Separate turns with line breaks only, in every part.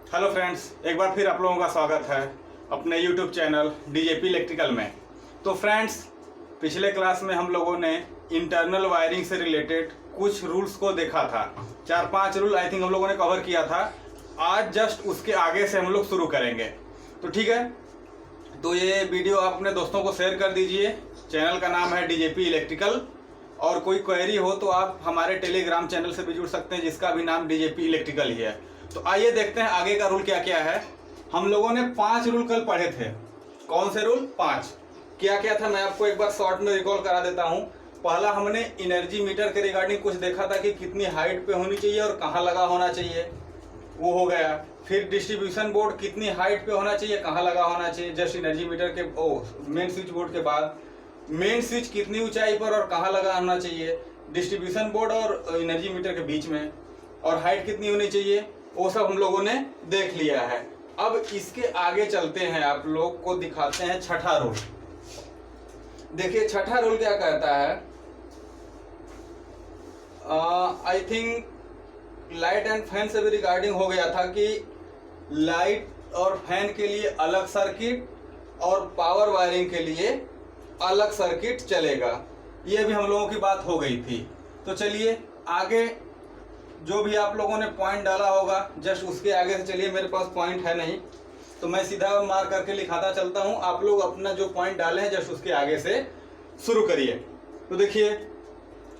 Hello friends, एक बार फिर आप लोगों का स्वागत है अपने यूट्यूब चैनल डीजेपी इलेक्ट्रिकल में। तो फ्रेंड्स, पिछले क्लास में हम लोगों ने इंटरनल वायरिंग से रिलेटेड कुछ रूल्स को देखा था। 4-5 रूल आई थिंक हम लोगों ने कवर किया था। आज जस्ट उसके आगे से हम लोग शुरू करेंगे। तो ठीक है, तो ये वीडियो आप अपने दोस्तों को शेयर कर दीजिए। चैनल का नाम है डीजेपी इलेक्ट्रिकल, और कोई क्वेरी हो तो आप हमारे टेलीग्राम चैनल से भी जुड़ सकते हैं, जिसका भी नाम डीजेपी इलेक्ट्रिकल ही है। तो आइए देखते हैं आगे का रूल क्या क्या है। हम लोगों ने 5 रूल कल पढ़े थे। कौन से रूल? 5। क्या क्या था मैं आपको एक बार शॉर्ट में रिकॉल करा देता हूँ। पहला, हमने एनर्जी मीटर के रिगार्डिंग कुछ देखा था कि कितनी हाइट पे होनी चाहिए और कहाँ लगा होना चाहिए, वो हो गया। फिर डिस्ट्रीब्यूशन बोर्ड कितनी हाइट पे होना चाहिए, कहाँ लगा होना चाहिए, जस्ट एनर्जी मीटर के मेन स्विच बोर्ड के बाद। मेन स्विच कितनी ऊंचाई पर और कहाँ लगा होना चाहिए, डिस्ट्रीब्यूशन बोर्ड और एनर्जी मीटर के बीच में, और हाइट कितनी होनी चाहिए, वो सब हम लोगों ने देख लिया है। अब इसके आगे चलते हैं, आप लोग को दिखाते हैं छठा रूल। देखिए छठा रूल क्या कहता है। I think light and fan से भी रिगार्डिंग हो गया था कि लाइट और फैन के लिए अलग सर्किट और पावर वायरिंग के लिए अलग सर्किट चलेगा। ये भी हम लोगों की बात हो गई थी। तो चलिए आगे, जो भी आप लोगों ने पॉइंट डाला होगा जस्ट उसके आगे से चलिए। मेरे पास पॉइंट है नहीं तो मैं सीधा मार्क करके लिखाता चलता हूं। आप लोग अपना जो पॉइंट डाले हैं जस्ट उसके आगे से शुरू करिए। तो देखिए,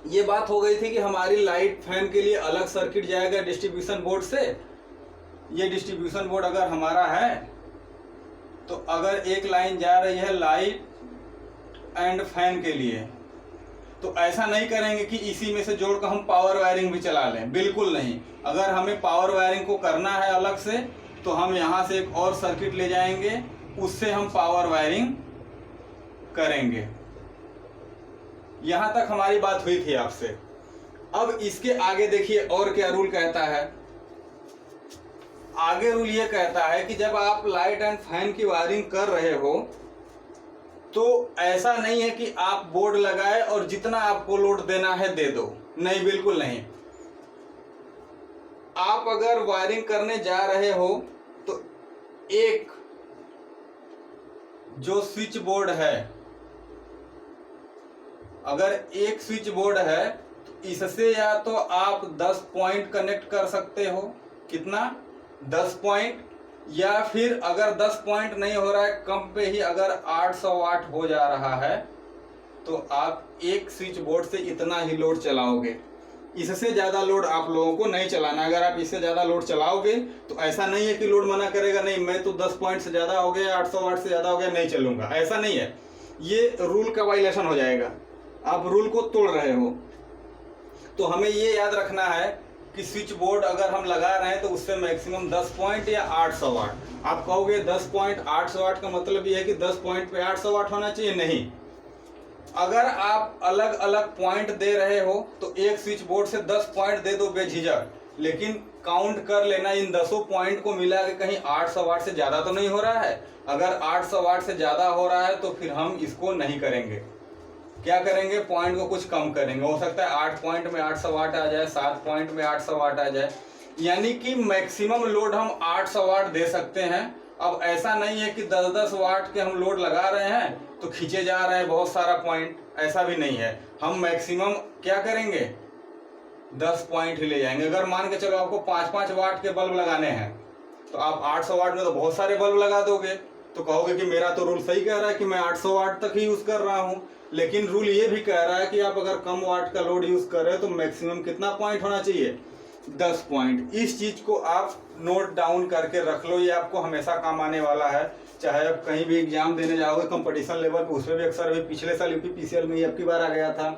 ये बात हो गई थी कि हमारी लाइट फैन के लिए अलग सर्किट जाएगा डिस्ट्रीब्यूशन बोर्ड से। ये डिस्ट्रीब्यूशन बोर्ड अगर हमारा है तो अगर एक लाइन जा रही है लाइट एंड फैन के लिए, तो ऐसा नहीं करेंगे कि इसी में से जोड़कर हम पावर वायरिंग भी चला लें, बिल्कुल नहीं। अगर हमें पावर वायरिंग को करना है अलग से तो हम यहाँ से एक और सर्किट ले जाएंगे, उससे हम पावर वायरिंग करेंगे। यहाँ तक हमारी बात हुई थी आपसे। अब इसके आगे देखिए और क्या रूल कहता है। आगे रूल ये कहता है कि जब आप लाइट एंड फैन की वायरिंग कर रहे हो तो ऐसा नहीं है कि आप बोर्ड लगाए और जितना आपको लोड देना है दे दो। नहीं, बिल्कुल नहीं। आप अगर वायरिंग करने जा रहे हो तो एक जो स्विच बोर्ड है, अगर एक स्विच बोर्ड है तो इससे या तो आप 10 पॉइंट कनेक्ट कर सकते हो। कितना? 10 पॉइंट। या फिर अगर 10 पॉइंट नहीं हो रहा है, कम पे ही अगर 800 वाट हो जा रहा है तो आप एक स्विच बोर्ड से इतना ही लोड चलाओगे। इससे ज़्यादा लोड आप लोगों को नहीं चलाना। अगर आप इससे ज़्यादा लोड चलाओगे तो ऐसा नहीं है कि लोड मना करेगा, नहीं मैं तो 10 पॉइंट से ज़्यादा हो गया, 800 वाट से ज़्यादा हो गया, नहीं चलूँगा, ऐसा नहीं है। ये रूल का वायलेशन हो जाएगा, आप रूल को तोड़ रहे हो। तो हमें ये याद रखना है कि स्विच बोर्ड अगर हम लगा रहे हैं तो उससे मैक्सिमम 10 पॉइंट या 800 वाट। आप कहोगे 10 पॉइंट 800 वाट का मतलब ये है कि 10 पॉइंट पे 800 वाट होना चाहिए, नहीं। अगर आप अलग अलग पॉइंट दे रहे हो तो एक स्विच बोर्ड से 10 पॉइंट दे दो बेझिझक, लेकिन काउंट कर लेना इन 10 पॉइंट को मिला के कहीं 800 वाट से ज़्यादा तो नहीं हो रहा है। अगर 800 वाट से ज़्यादा हो रहा है तो फिर हम इसको नहीं करेंगे। क्या करेंगे? पॉइंट को कुछ कम करेंगे। हो सकता है 8 पॉइंट में 800 वाट आ जाए, 7 पॉइंट में 800 वाट आ जाए, यानी कि मैक्सिमम लोड हम 800 वाट दे सकते हैं। अब ऐसा नहीं है कि 10-10 वाट के हम लोड लगा रहे हैं तो खींचे जा रहे हैं बहुत सारा पॉइंट, ऐसा भी नहीं है। हम मैक्सिमम क्या करेंगे? 10 पॉइंट ही ले जाएंगे। अगर मान के चलो आपको 5-5 वाट के बल्ब लगाने हैं तो आप 800 वाट में तो बहुत सारे बल्ब लगा दोगे, तो कहोगे कि मेरा तो रूल सही कह रहा है कि मैं 800 वाट तक ही यूज़ कर रहा हूँ। लेकिन रूल ये भी कह रहा है कि आप अगर कम वाट का लोड यूज़ कर रहे हो तो मैक्सिमम कितना पॉइंट होना चाहिए? 10 पॉइंट। इस चीज़ को आप नोट डाउन करके रख लो, ये आपको हमेशा काम आने वाला है। चाहे आप कहीं भी एग्जाम देने जाओगे कंपटीशन लेवल पे, उसमें भी अक्सर अभी पिछले साल यूपीपीसीएल में अब की बार आ गया था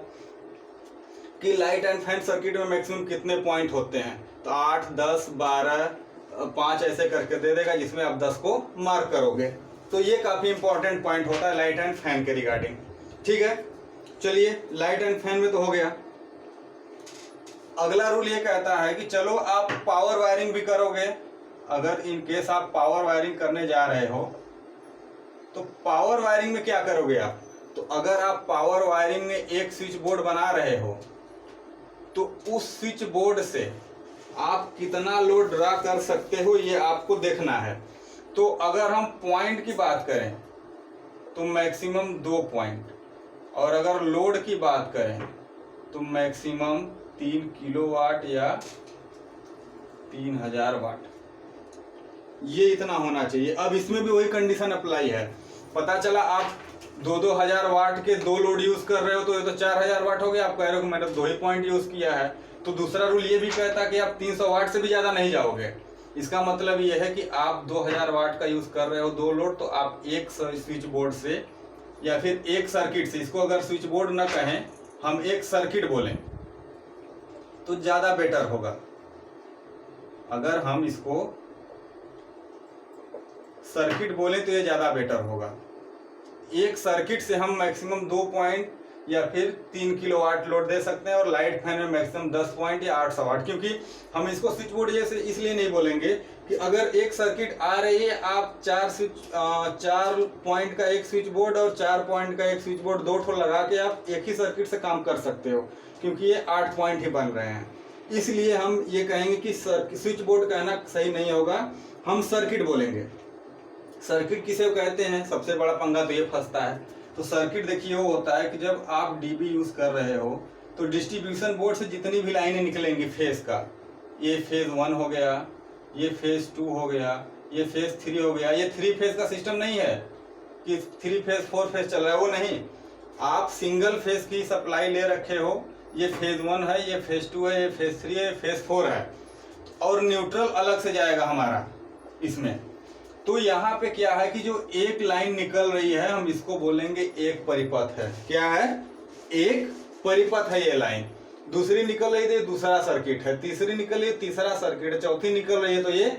कि लाइट एंड फैन सर्किट में मैक्सिमम कितने पॉइंट होते हैं। तो 8, 10, 12, 5 ऐसे करके दे देगा, जिसमें आप 10 को मार्क करोगे। तो ये काफ़ी इंपॉर्टेंट पॉइंट होता है लाइट एंड फैन के रिगार्डिंग। ठीक है, चलिए लाइट एंड फैन में तो हो गया। अगला रूल ये कहता है कि चलो आप पावर वायरिंग भी करोगे। अगर इन केस आप पावर वायरिंग करने जा रहे हो तो पावर वायरिंग में क्या करोगे आप? तो अगर आप पावर वायरिंग में एक स्विच बोर्ड बना रहे हो तो उस स्विच बोर्ड से आप कितना लोड ड्रा कर सकते हो ये आपको देखना है। तो अगर हम पॉइंट की बात करें तो मैक्सिमम 2 पॉइंट, और अगर लोड की बात करें तो मैक्सिमम 3 किलोवाट या 3000 वाट, ये इतना होना चाहिए। अब इसमें भी वही कंडीशन अप्लाई है। पता चला आप 2-2000 वाट के 2 लोड यूज कर रहे हो तो ये तो 4000 वाट हो गया। आप कह रहे हो कि मैंने 2 ही पॉइंट यूज किया है, तो दूसरा रूल ये भी कहता है कि आप 300 वाट से भी ज्यादा नहीं जाओगे। इसका मतलब ये है कि आप 2000 वाट का यूज कर रहे हो 2 लोड, तो आप एक स्विच बोर्ड से या फिर एक सर्किट से, इसको अगर स्विच बोर्ड न कहें हम एक सर्किट बोलें तो ज्यादा बेटर होगा। अगर हम इसको सर्किट बोले तो ये ज्यादा बेटर होगा। एक सर्किट से हम मैक्सिमम 2 पॉइंट या फिर 3 किलोवाट लोड दे सकते हैं, और लाइट फैन में मैक्सिमम 10 पॉइंट या 800 वाट। क्योंकि हम इसको स्विच बोर्ड ये से इसलिए नहीं बोलेंगे कि अगर एक सर्किट आ रही है, आप 4 पॉइंट का एक स्विच बोर्ड और 4 पॉइंट का एक स्विच बोर्ड 2 ठो लगा के आप एक ही सर्किट से काम कर सकते हो, क्योंकि ये 8 पॉइंट ही बन रहे हैं। इसलिए हम ये कहेंगे कि स्विच बोर्ड कहना सही नहीं होगा, हम सर्किट बोलेंगे। सर्किट किसे कहते हैं, सबसे बड़ा पंगा तो ये फंसता है। तो सर्किट देखिए वो होता है कि जब आप डीबी यूज कर रहे हो तो डिस्ट्रीब्यूशन बोर्ड से जितनी भी लाइनें निकलेंगी फेज का, ये फेज 1 हो गया, ये फेज 2 हो गया, ये फेज 3 हो गया। ये 3 फेज का सिस्टम नहीं है कि 3 फेज 4 फेज चल रहा है, वो नहीं। आप सिंगल फेज की सप्लाई ले रखे हो, ये फेज 1 है, ये फेज 2 है, ये फेज 3 है, ये फेज 4 है, और न्यूट्रल अलग से जाएगा हमारा इसमें। तो यहाँ पे क्या है कि जो एक लाइन निकल रही है हम इसको बोलेंगे एक परिपथ है। क्या है? एक परिपथ है ये लाइन। दूसरी निकल रही है तो दूसरा सर्किट है, तीसरी निकल रही है तीसरा सर्किट है, चौथी निकल रही है तो ये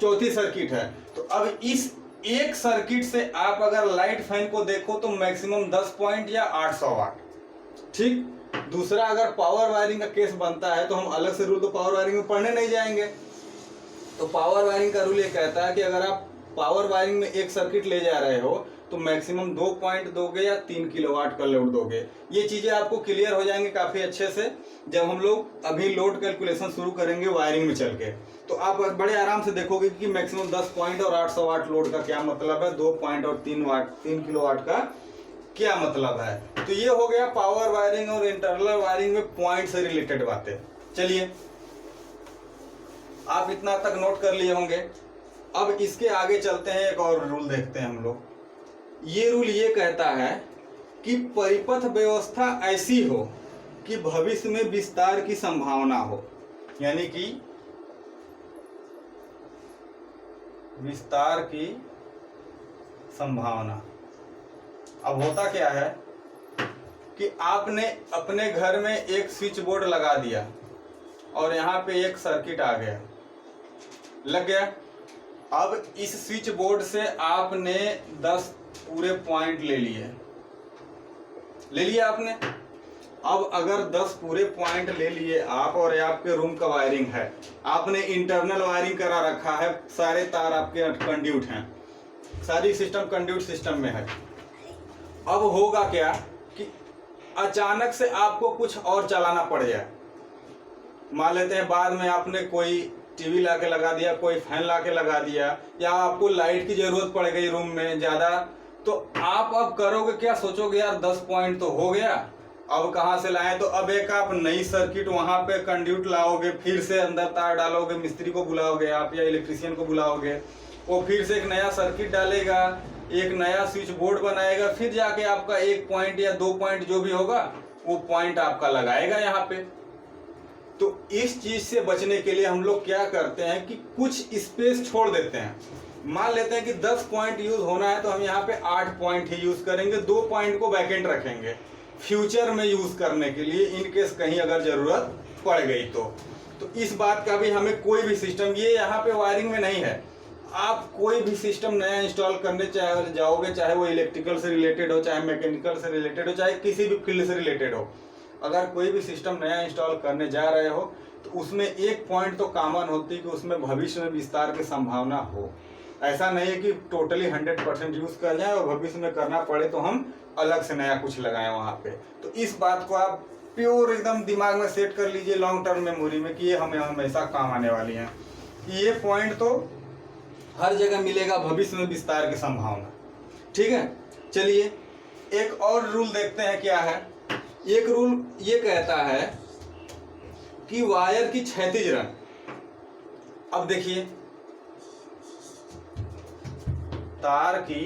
चौथी सर्किट है। तो अब इस एक सर्किट से आप अगर लाइट फैन को देखो तो मैक्सिमम 10 पॉइंट या 800 वाट। ठीक। दूसरा अगर पावर वायरिंग का केस बनता है तो हम अलग से रूल तो पावर वायरिंग में पढ़ने नहीं जाएंगे। तो पावर वायरिंग का रूल ये कहता है कि अगर आप पावर वायरिंग में एक सर्किट ले जा रहे हो तो मैक्सिमम 2 पॉइंट दोगे या 3 किलोवाट का लोड दोगे। ये चीजें आपको क्लियर हो जाएंगे काफी अच्छे से जब हम लोग अभी लोड कैलकुलेशन शुरू करेंगे वायरिंग में चल के। तो आप बड़े आराम से देखोगे कि मैक्सिमम 10 पॉइंट और 800 वाट लोड का क्या मतलब है, 2 पॉइंट और 3 किलोवाट का क्या मतलब है। तो ये हो गया पावर वायरिंग और इंटरनल वायरिंग में पॉइंट से रिलेटेड बातें। चलिए, आप इतना तक नोट कर लिए होंगे। अब इसके आगे चलते हैं, एक और रूल देखते हैं हम लोग। ये रूल ये कहता है कि परिपथ व्यवस्था ऐसी हो कि भविष्य में विस्तार की संभावना हो, यानी कि विस्तार की संभावना। अब होता क्या है कि आपने अपने घर में एक स्विच बोर्ड लगा दिया और यहाँ पे एक सर्किट आ गया, लग गया। अब इस स्विच बोर्ड से आपने 10 पूरे पॉइंट ले लिए आपने। अब अगर 10 पूरे पॉइंट ले लिए आप, और आपके रूम का वायरिंग है, आपने इंटरनल वायरिंग करा रखा है, सारे तार आपके कंड्यूट हैं, सारी सिस्टम कंड्यूट सिस्टम में है। अब होगा क्या कि अचानक से आपको कुछ और चलाना पड़ जाए। मान लेते हैं बाद में आपने कोई टीवी लाके लगा दिया, कोई फैन लाके लगा दिया, या आपको लाइट की जरूरत पड़ गई रूम में ज्यादा, तो आप अब करोगे क्या, सोचोगे यार 10 पॉइंट तो हो गया, अब कहाँ से लाएं। तो अब एक आप नई सर्किट वहां पे कंड्यूट लाओगे, फिर से अंदर तार डालोगे, मिस्त्री को बुलाओगे आप या इलेक्ट्रीशियन को बुलाओगे, वो फिर से एक नया सर्किट डालेगा, एक नया स्विच बोर्ड बनाएगा, फिर जाके आपका 1 पॉइंट या 2 पॉइंट जो भी होगा वो पॉइंट आपका लगाएगा यहाँ पे। तो इस चीज से बचने के लिए हम लोग क्या करते हैं कि कुछ स्पेस छोड़ देते हैं। मान लेते हैं कि 10 पॉइंट यूज होना है तो हम यहाँ पे 8 पॉइंट ही यूज करेंगे, 2 पॉइंट को बैकेंड रखेंगे फ्यूचर में यूज करने के लिए, इन केस कहीं अगर जरूरत पड़ गई तो इस बात का भी हमें कोई भी सिस्टम, ये यहाँ पे वायरिंग में नहीं है, आप कोई भी सिस्टम नया इंस्टॉल करने चाहे जाओगे, चाहे वो इलेक्ट्रिकल से रिलेटेड हो, चाहे मैकेनिकल से रिलेटेड हो, चाहे किसी भी फील्ड से रिलेटेड हो, अगर कोई भी सिस्टम नया इंस्टॉल करने जा रहे हो तो उसमें एक पॉइंट तो कॉमन होती है कि उसमें भविष्य में विस्तार की संभावना हो। ऐसा नहीं है कि टोटली 100% यूज कर जाए और भविष्य में करना पड़े तो हम अलग से नया कुछ लगाएं वहां पे। तो इस बात को आप प्योर एकदम दिमाग में सेट कर लीजिए लॉन्ग टर्म मेमोरी में कि ये हमें हमेशा काम आने वाली हैं। ये पॉइंट तो हर जगह मिलेगा भविष्य में विस्तार की संभावना। ठीक है, चलिए एक और रूल देखते हैं क्या है। एक रूल ये कहता है कि वायर की क्षैतिज रन। अब देखिए तार की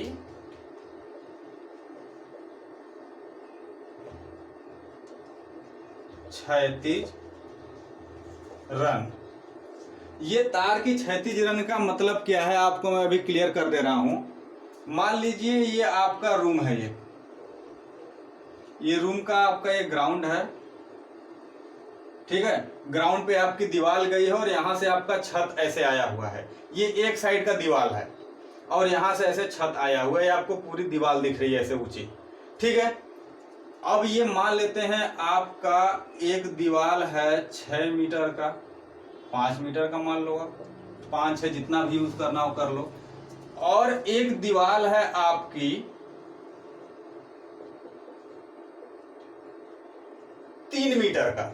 क्षैतिज रन, ये तार की क्षैतिज रन का मतलब क्या है आपको मैं अभी क्लियर कर दे रहा हूं। मान लीजिए ये आपका रूम है, ये रूम का आपका ये ग्राउंड है। ठीक है, ग्राउंड पे आपकी दीवार गई है और यहां से आपका छत ऐसे आया हुआ है। ये एक साइड का दीवार है और यहां से ऐसे छत आया हुआ है, आपको पूरी दीवार दिख रही है ऐसे ऊंची। ठीक है, अब ये मान लेते हैं आपका एक दीवार है 6 मीटर का, 5 मीटर का मान लो आप, 5-6 जितना भी यूज करना हो कर लो। और एक दीवार है आपकी 3 मीटर का,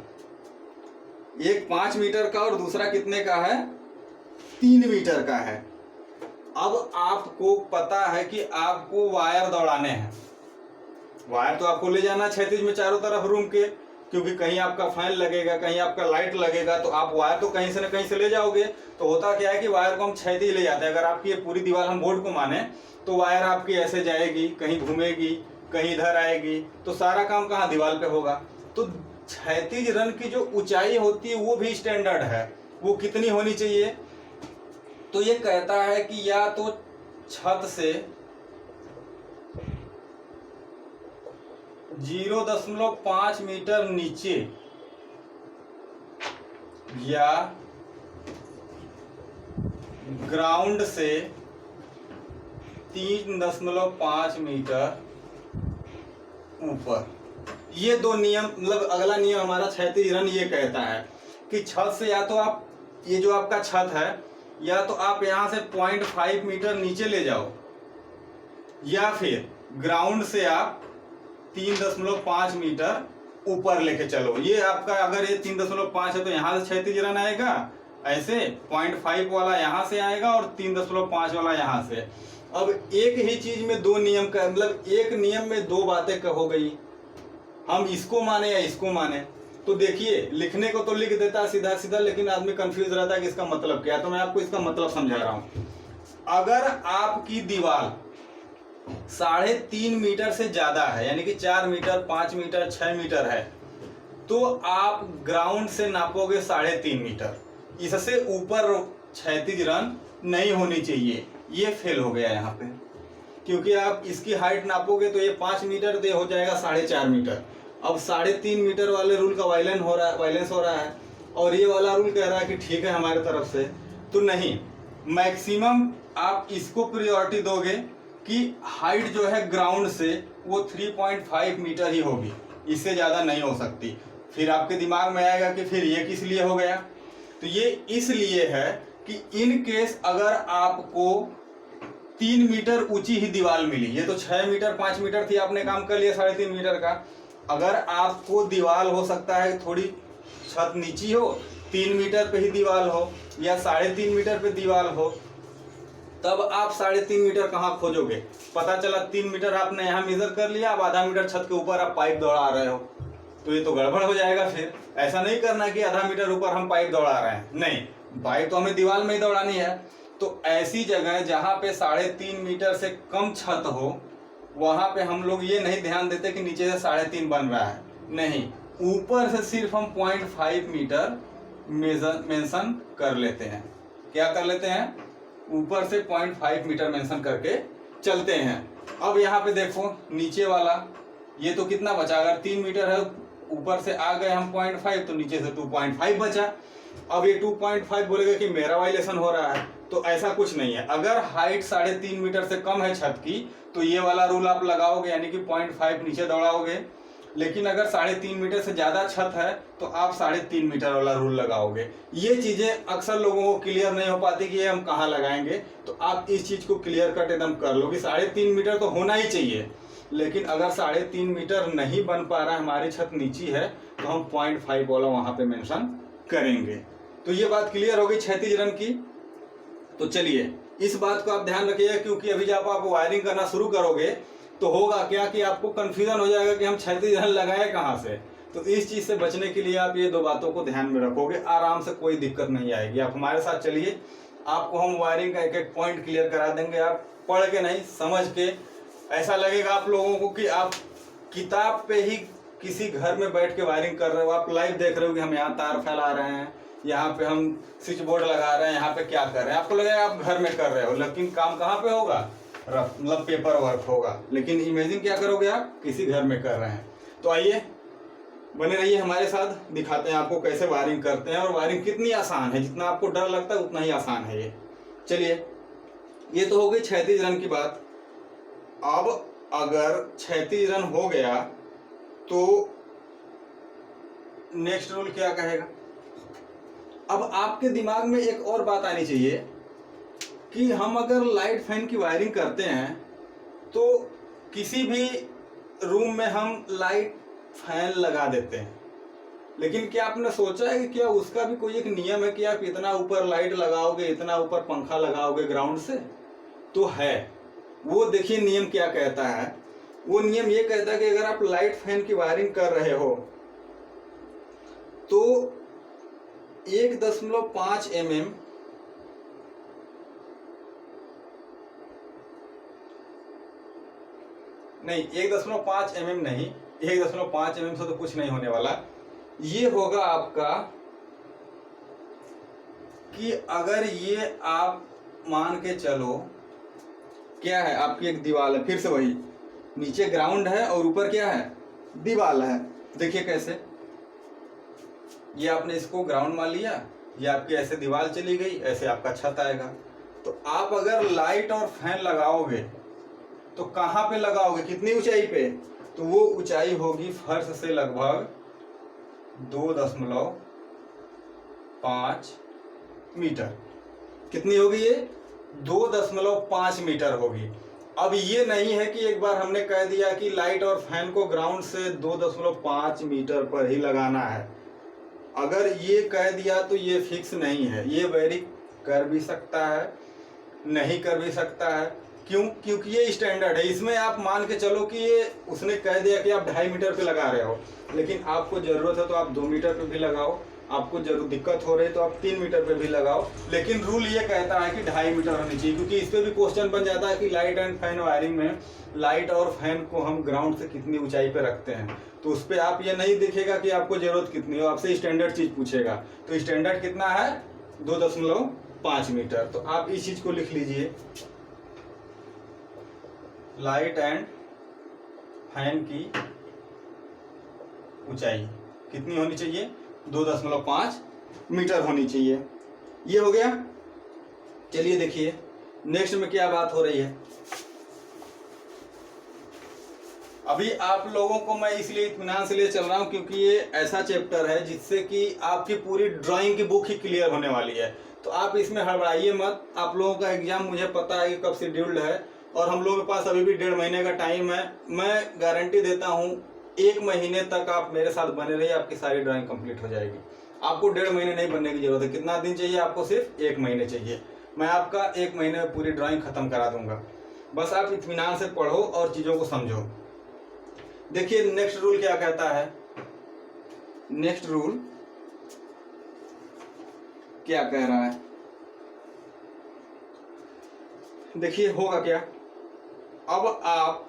एक 5 मीटर का और दूसरा कितने का है, 3 मीटर का है। अब आपको पता है कि आपको वायर दौड़ाने हैं। वायर तो आपको ले जाना क्षैतिज में चारों तरफ रूम के, क्योंकि कहीं आपका फैन लगेगा, कहीं आपका लाइट लगेगा, तो आप वायर तो कहीं से न कहीं से ले जाओगे। तो होता क्या है कि वायर को हम क्षैतिज ले जाते हैं। अगर आपकी ये पूरी दीवार हम बोर्ड को माने तो वायर आपकी ऐसे जाएगी, कहीं घूमेगी, कहीं इधर आएगी, तो सारा काम कहाँ, दीवार पे होगा। तो क्षैतिज रन की जो ऊंचाई होती है वो भी स्टैंडर्ड है। वो कितनी होनी चाहिए, तो ये कहता है कि या तो छत से 0.5 मीटर नीचे या ग्राउंड से 3.5 मीटर ऊपर। ये दो नियम, मतलब अगला नियम हमारा क्षैतिज रन ये कहता है कि छत से या तो आप, ये जो आपका छत है, या तो आप यहां से 0.5 मीटर नीचे ले जाओ, या फिर ग्राउंड से आप 3.5 मीटर ऊपर लेके चलो। ये आपका अगर ये 3.5 है तो यहाँ से क्षैतिज रन आएगा, ऐसे 0.5 वाला यहाँ से आएगा और 3.5 वाला यहाँ से। अब एक ही चीज में दो नियम का, मतलब एक नियम में दो बातें हो गई, हम इसको माने या इसको माने। तो देखिए लिखने को तो लिख देता है सीधा सीधा, लेकिन आदमी कंफ्यूज रहता है कि इसका मतलब क्या है। तो मैं आपको इसका मतलब समझा रहा हूं। अगर आपकी दीवार 3.5 मीटर से ज्यादा है, यानी कि 4 मीटर, 5 मीटर, 6 मीटर है, तो आप ग्राउंड से नापोगे 3.5 मीटर। इससे ऊपर क्षैतिज रन नहीं होनी चाहिए। ये फेल हो गया यहाँ पे, क्योंकि आप इसकी हाइट नापोगे तो ये 5 मीटर, तो ये हो जाएगा 4.5 मीटर। अब 3.5 मीटर वाले रूल का वायलेंस हो रहा है और ये वाला रूल कह रहा है कि ठीक है हमारे तरफ से। तो नहीं, मैक्सिमम आप इसको प्रियोरिटी दोगे कि हाइट जो है ग्राउंड से वो 3.5 मीटर ही होगी, इससे ज़्यादा नहीं हो सकती। फिर आपके दिमाग में आएगा कि फिर ये किस लिए हो गया, तो ये इसलिए है कि इन केस अगर आपको 3 मीटर ऊंची ही दीवार मिली, ये तो 6 मीटर 5 मीटर थी, आपने काम कर लिया 3.5 मीटर का। अगर आपको दीवार हो सकता है थोड़ी छत नीची हो, 3 मीटर पे ही दीवार हो या 3.5 मीटर पे दीवार हो, तब आप 3.5 मीटर कहाँ खोजोगे। पता चला 3 मीटर आपने यहाँ मेजर कर लिया, अब आधा मीटर छत के ऊपर आप पाइप दौड़ा रहे हो, तो ये तो गड़बड़ हो जाएगा। फिर ऐसा नहीं करना कि आधा मीटर ऊपर हम पाइप दौड़ा रहे हैं, नहीं, पाइप तो हमें दीवार में ही दौड़ानी है। तो ऐसी जगह जहाँ पे 3.5 मीटर से कम छत हो, वहां पे हम लोग ये नहीं ध्यान देते कि नीचे से 3.5 बन रहा है, नहीं, ऊपर से सिर्फ हम 0.5 मीटर मेंशन कर लेते हैं। क्या कर लेते हैं, ऊपर से 0.5 मीटर मेंशन करके चलते हैं। अब यहाँ पे देखो नीचे वाला, ये तो कितना बचा, अगर 3 मीटर है, ऊपर से आ गए हम 0.5, तो नीचे से 2.5 बचा। अब ये 2.5 बोलेगा कि मेरा वायलेशन हो रहा है, तो ऐसा कुछ नहीं है। अगर हाइट 3.5 मीटर से कम है छत की, तो ये वाला रूल आप लगाओगे, यानी कि 0.5 नीचे दौड़ाओगे। लेकिन अगर 3.5 मीटर से ज्यादा छत है तो आप 3.5 मीटर वाला रूल लगाओगे। ये चीजें अक्सर लोगों को क्लियर नहीं हो पाती कि ये हम कहाँ लगाएंगे, तो आप इस चीज को क्लियर कट एकदम कर लो कि 3.5 मीटर तो होना ही चाहिए। लेकिन अगर 3.5 मीटर नहीं बन पा रहा है, हमारी छत नीची है, तो हम 0.5 वाला वहां पे मेंशन करेंगे। तो ये बात क्लियर हो गई क्षैतिज रन की। तो चलिए इस बात को आप ध्यान रखिएगा, क्योंकि अभी जब आप वायरिंग करना शुरू करोगे तो होगा क्या कि आपको कंफ्यूजन हो जाएगा कि हम क्षैतिज रन लगाए कहाँ से। तो इस चीज से बचने के लिए आप ये 2 बातों को ध्यान में रखोगे, आराम से कोई दिक्कत नहीं आएगी। आप हमारे साथ चलिए, आपको हम वायरिंग का एक एक पॉइंट क्लियर करा देंगे। आप पढ़ के नहीं, समझ के, ऐसा लगेगा आप लोगों को कि आप किताब पे ही किसी घर में बैठ के वायरिंग कर रहे हो। आप लाइव देख रहे हो कि हम यहाँ तार फैला रहे हैं, यहाँ पे हम स्विच बोर्ड लगा रहे हैं, यहाँ पे क्या कर रहे हैं। आपको लगेगा आप घर में कर रहे हो, लेकिन काम कहाँ पे होगा, मतलब पेपर वर्क होगा। लेकिन इमेजिन क्या करोगे, आप किसी घर में कर रहे हैं। तो आइए बने रहिए हमारे साथ, दिखाते हैं आपको कैसे वायरिंग करते हैं और वायरिंग कितनी आसान है। जितना आपको डर लगता है उतना ही आसान है ये। चलिए, ये तो हो गई क्षैतिज रन की बात। अब अगर क्षैतिज रन हो गया तो नेक्स्ट रूल क्या कहेगा। अब आपके दिमाग में एक और बात आनी चाहिए कि हम अगर लाइट फैन की वायरिंग करते हैं तो किसी भी रूम में हम लाइट फैन लगा देते हैं, लेकिन क्या आपने सोचा है कि क्या उसका भी कोई एक नियम है कि आप इतना ऊपर लाइट लगाओगे, इतना ऊपर पंखा लगाओगे ग्राउंड से। तो है, वो देखिए नियम क्या कहता है। वो नियम ये कहता है कि अगर आप लाइट फैन की वायरिंग कर रहे हो तो 1.5 mm नहीं, 1.5 mm नहीं, 1.5 mm से तो कुछ नहीं होने वाला। ये होगा आपका कि अगर ये आप मान के चलो, क्या है, आपकी एक दीवार है, फिर से वही, नीचे ग्राउंड है और ऊपर क्या है, दीवार है। देखिए कैसे, ये आपने इसको ग्राउंड मान लिया, ये आपकी ऐसे दीवार चली गई, ऐसे आपका छत आएगा। तो आप अगर लाइट और फैन लगाओगे तो कहाँ पे लगाओगे, कितनी ऊंचाई पे, तो वो ऊंचाई होगी फर्श से लगभग 2.5 मीटर। कितनी होगी ये, 2.5 मीटर होगी। अब ये नहीं है कि एक बार हमने कह दिया कि लाइट और फैन को ग्राउंड से 2.5 मीटर पर ही लगाना है। अगर ये कह दिया तो ये फिक्स नहीं है, ये वेरी कर भी सकता है, नहीं कर भी सकता है। क्यों, क्योंकि ये स्टैंडर्ड है। इसमें आप मान के चलो कि ये उसने कह दिया कि आप 2.5 मीटर पे लगा रहे हो, लेकिन आपको जरूरत है तो आप 2 मीटर पे भी लगाओ, आपको जरूर दिक्कत हो रही है तो आप 3 मीटर पे भी लगाओ। लेकिन रूल ये कहता है कि 2.5 मीटर होनी चाहिए, क्योंकि इस पे भी क्वेश्चन बन जाता है कि लाइट एंड फैन वायरिंग में लाइट और फैन को हम ग्राउंड से कितनी ऊंचाई पे रखते हैं। तो उस पर आप ये नहीं दिखेगा कि आपको जरूरत कितनी हो, आपसे स्टैंडर्ड चीज पूछेगा। तो स्टैंडर्ड कितना है, 2.5 मीटर। तो आप इस चीज को लिख लीजिए, लाइट एंड फैन की ऊंचाई कितनी होनी चाहिए, 2.5 मीटर होनी चाहिए। ये हो गया। चलिए देखिए नेक्स्ट में क्या बात हो रही है। अभी आप लोगों को मैं इसलिए इत्मीनान से लिए चल रहा हूं क्योंकि ये ऐसा चैप्टर है जिससे कि आपकी पूरी ड्राइंग की बुक ही क्लियर होने वाली है। तो आप इसमें हड़बड़ाइए मत। आप लोगों का एग्जाम मुझे पता है कि कब शेड्यूल्ड है और हम लोगों के पास अभी भी 1.5 महीने का टाइम है। मैं गारंटी देता हूं 1 महीने तक आप मेरे साथ बने रहिए, आपकी सारी ड्राइंग कंप्लीट हो जाएगी। आपको 1.5 महीने नहीं बनने की जरूरत है। कितना दिन चाहिए आपको, सिर्फ 1 महीने चाहिए। मैं आपका 1 महीने में पूरी ड्राइंग खत्म करा दूंगा। बस आप इत्मीनान से पढ़ो और चीजों को समझो। देखिए नेक्स्ट रूल क्या कहता है। नेक्स्ट रूल क्या कह रहा है, देखिए होगा क्या। अब आप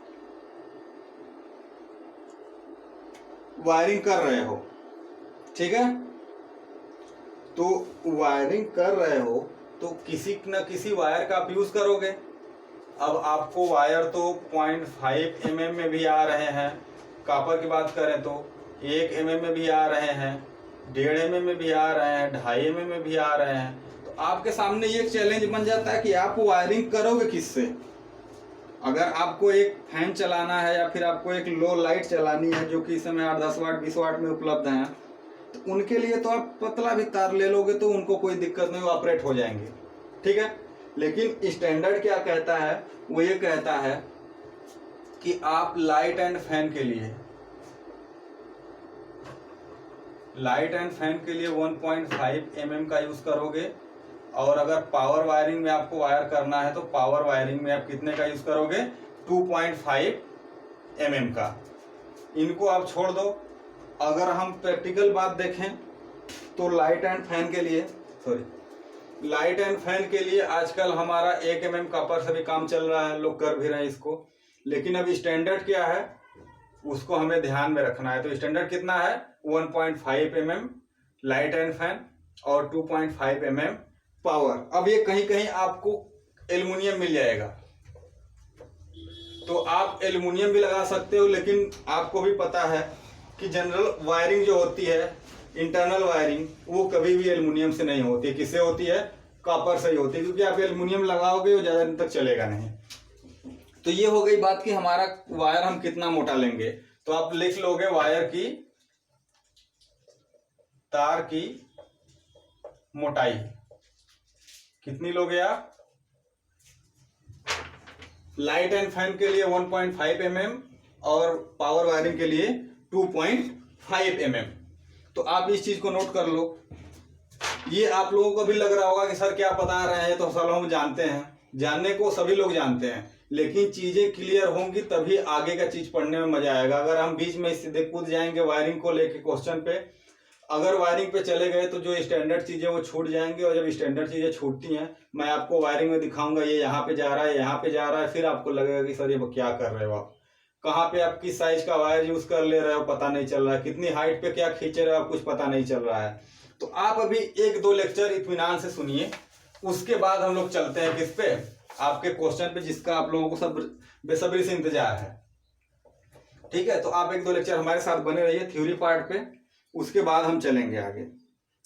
वायरिंग कर रहे हो, ठीक है, तो वायरिंग कर रहे हो तो किसी न किसी वायर का आप यूज करोगे। अब आपको वायर तो 0.5 mm में भी आ रहे हैं, कॉपर की बात करें तो 1 mm में भी आ रहे हैं, 1.5 mm में भी आ रहे हैं, 2.5 mm में भी आ रहे हैं। तो आपके सामने ये चैलेंज बन जाता है कि आप वायरिंग करोगे किससे। अगर आपको एक फैन चलाना है या फिर आपको एक लो लाइट चलानी है जो कि इस समय 8-10 वाट 20 वाट में उपलब्ध हैं, तो उनके लिए तो आप पतला भी तार ले लोगे तो उनको कोई दिक्कत नहीं, वो ऑपरेट हो जाएंगे, ठीक है। लेकिन स्टैंडर्ड क्या कहता है, वो ये कहता है कि आप लाइट एंड फैन के लिए 1.5 mm का यूज करोगे, और अगर पावर वायरिंग में आपको वायर करना है तो पावर वायरिंग में आप कितने का यूज करोगे? 2.5 mm का। इनको आप छोड़ दो। अगर हम प्रैक्टिकल बात देखें तो लाइट एंड फैन के लिए आजकल हमारा 1 mm कॉपर से भी काम चल रहा है, लोग कर भी रहे हैं इसको। लेकिन अब स्टैंडर्ड क्या है उसको हमें ध्यान में रखना है। तो स्टैंडर्ड कितना है? 1.5 mm लाइट एंड फैन और 2.5 mm पावर। अब ये कहीं कहीं आपको एल्युमिनियम मिल जाएगा, तो आप एल्युमिनियम भी लगा सकते हो। लेकिन आपको भी पता है कि जनरल वायरिंग जो होती है, इंटरनल वायरिंग, वो कभी भी एल्युमिनियम से नहीं होती। किससे होती है? कॉपर से ही होती है, क्योंकि आप एल्युमिनियम लगाओगे वो ज़्यादा दिन तक चलेगा नहीं। तो ये हो गई बात कि हमारा वायर हम कितना मोटा लेंगे। तो आप लिख लोगे वायर की, तार की मोटाई कितनी लोगे आप? लाइट एंड फैन के लिए 1.5 mm और पावर वायरिंग के लिए 2.5 mm। तो आप इस चीज को नोट कर लो। ये आप लोगों को भी लग रहा होगा कि सर क्या बता रहे हैं, तो सब हम जानते हैं। जानने को सभी लोग जानते हैं, लेकिन चीजें क्लियर होंगी तभी आगे का चीज पढ़ने में मजा आएगा। अगर हम बीच में सीधे कूद जाएंगे वायरिंग को लेके क्वेश्चन पे, अगर वायरिंग पे चले गए तो जो स्टैंडर्ड चीजें वो छूट जाएंगी। और जब स्टैंडर्ड चीजें छूटती हैं, मैं आपको वायरिंग में दिखाऊंगा ये यहाँ पे जा रहा है, यहाँ पे जा रहा है, फिर आपको लगेगा कि सर ये क्या कर रहे हो आप, कहाँ पे आप किस साइज का वायर यूज कर ले रहे हो पता नहीं चल रहा है, कितनी हाइट पे क्या खींचे रहे हो आप कुछ पता नहीं चल रहा है। तो आप अभी 1-2 लेक्चर इत्मीनान से सुनिए, उसके बाद हम लोग चलते हैं किस पे? आपके क्वेश्चन पे, जिसका आप लोगों को सब बेसब्री से इंतजार है। ठीक है, तो आप 1-2 लेक्चर हमारे साथ बने रहिए थ्योरी पार्ट पे, उसके बाद हम चलेंगे आगे।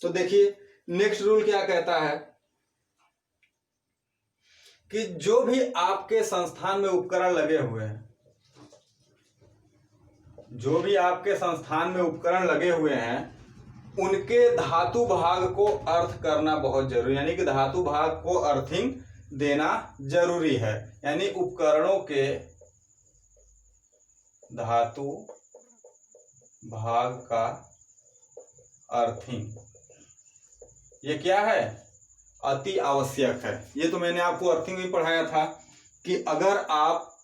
तो देखिए नेक्स्ट रूल क्या कहता है कि जो भी आपके संस्थान में उपकरण लगे हुए हैं, जो भी आपके संस्थान में उपकरण लगे हुए हैं, उनके धातु भाग को अर्थ करना बहुत जरूरी, यानी कि धातु भाग को अर्थिंग देना जरूरी है। यानी उपकरणों के धातु भाग का अर्थिंग, ये क्या है? अति आवश्यक है। ये तो मैंने आपको अर्थिंग में पढ़ाया था कि अगर आप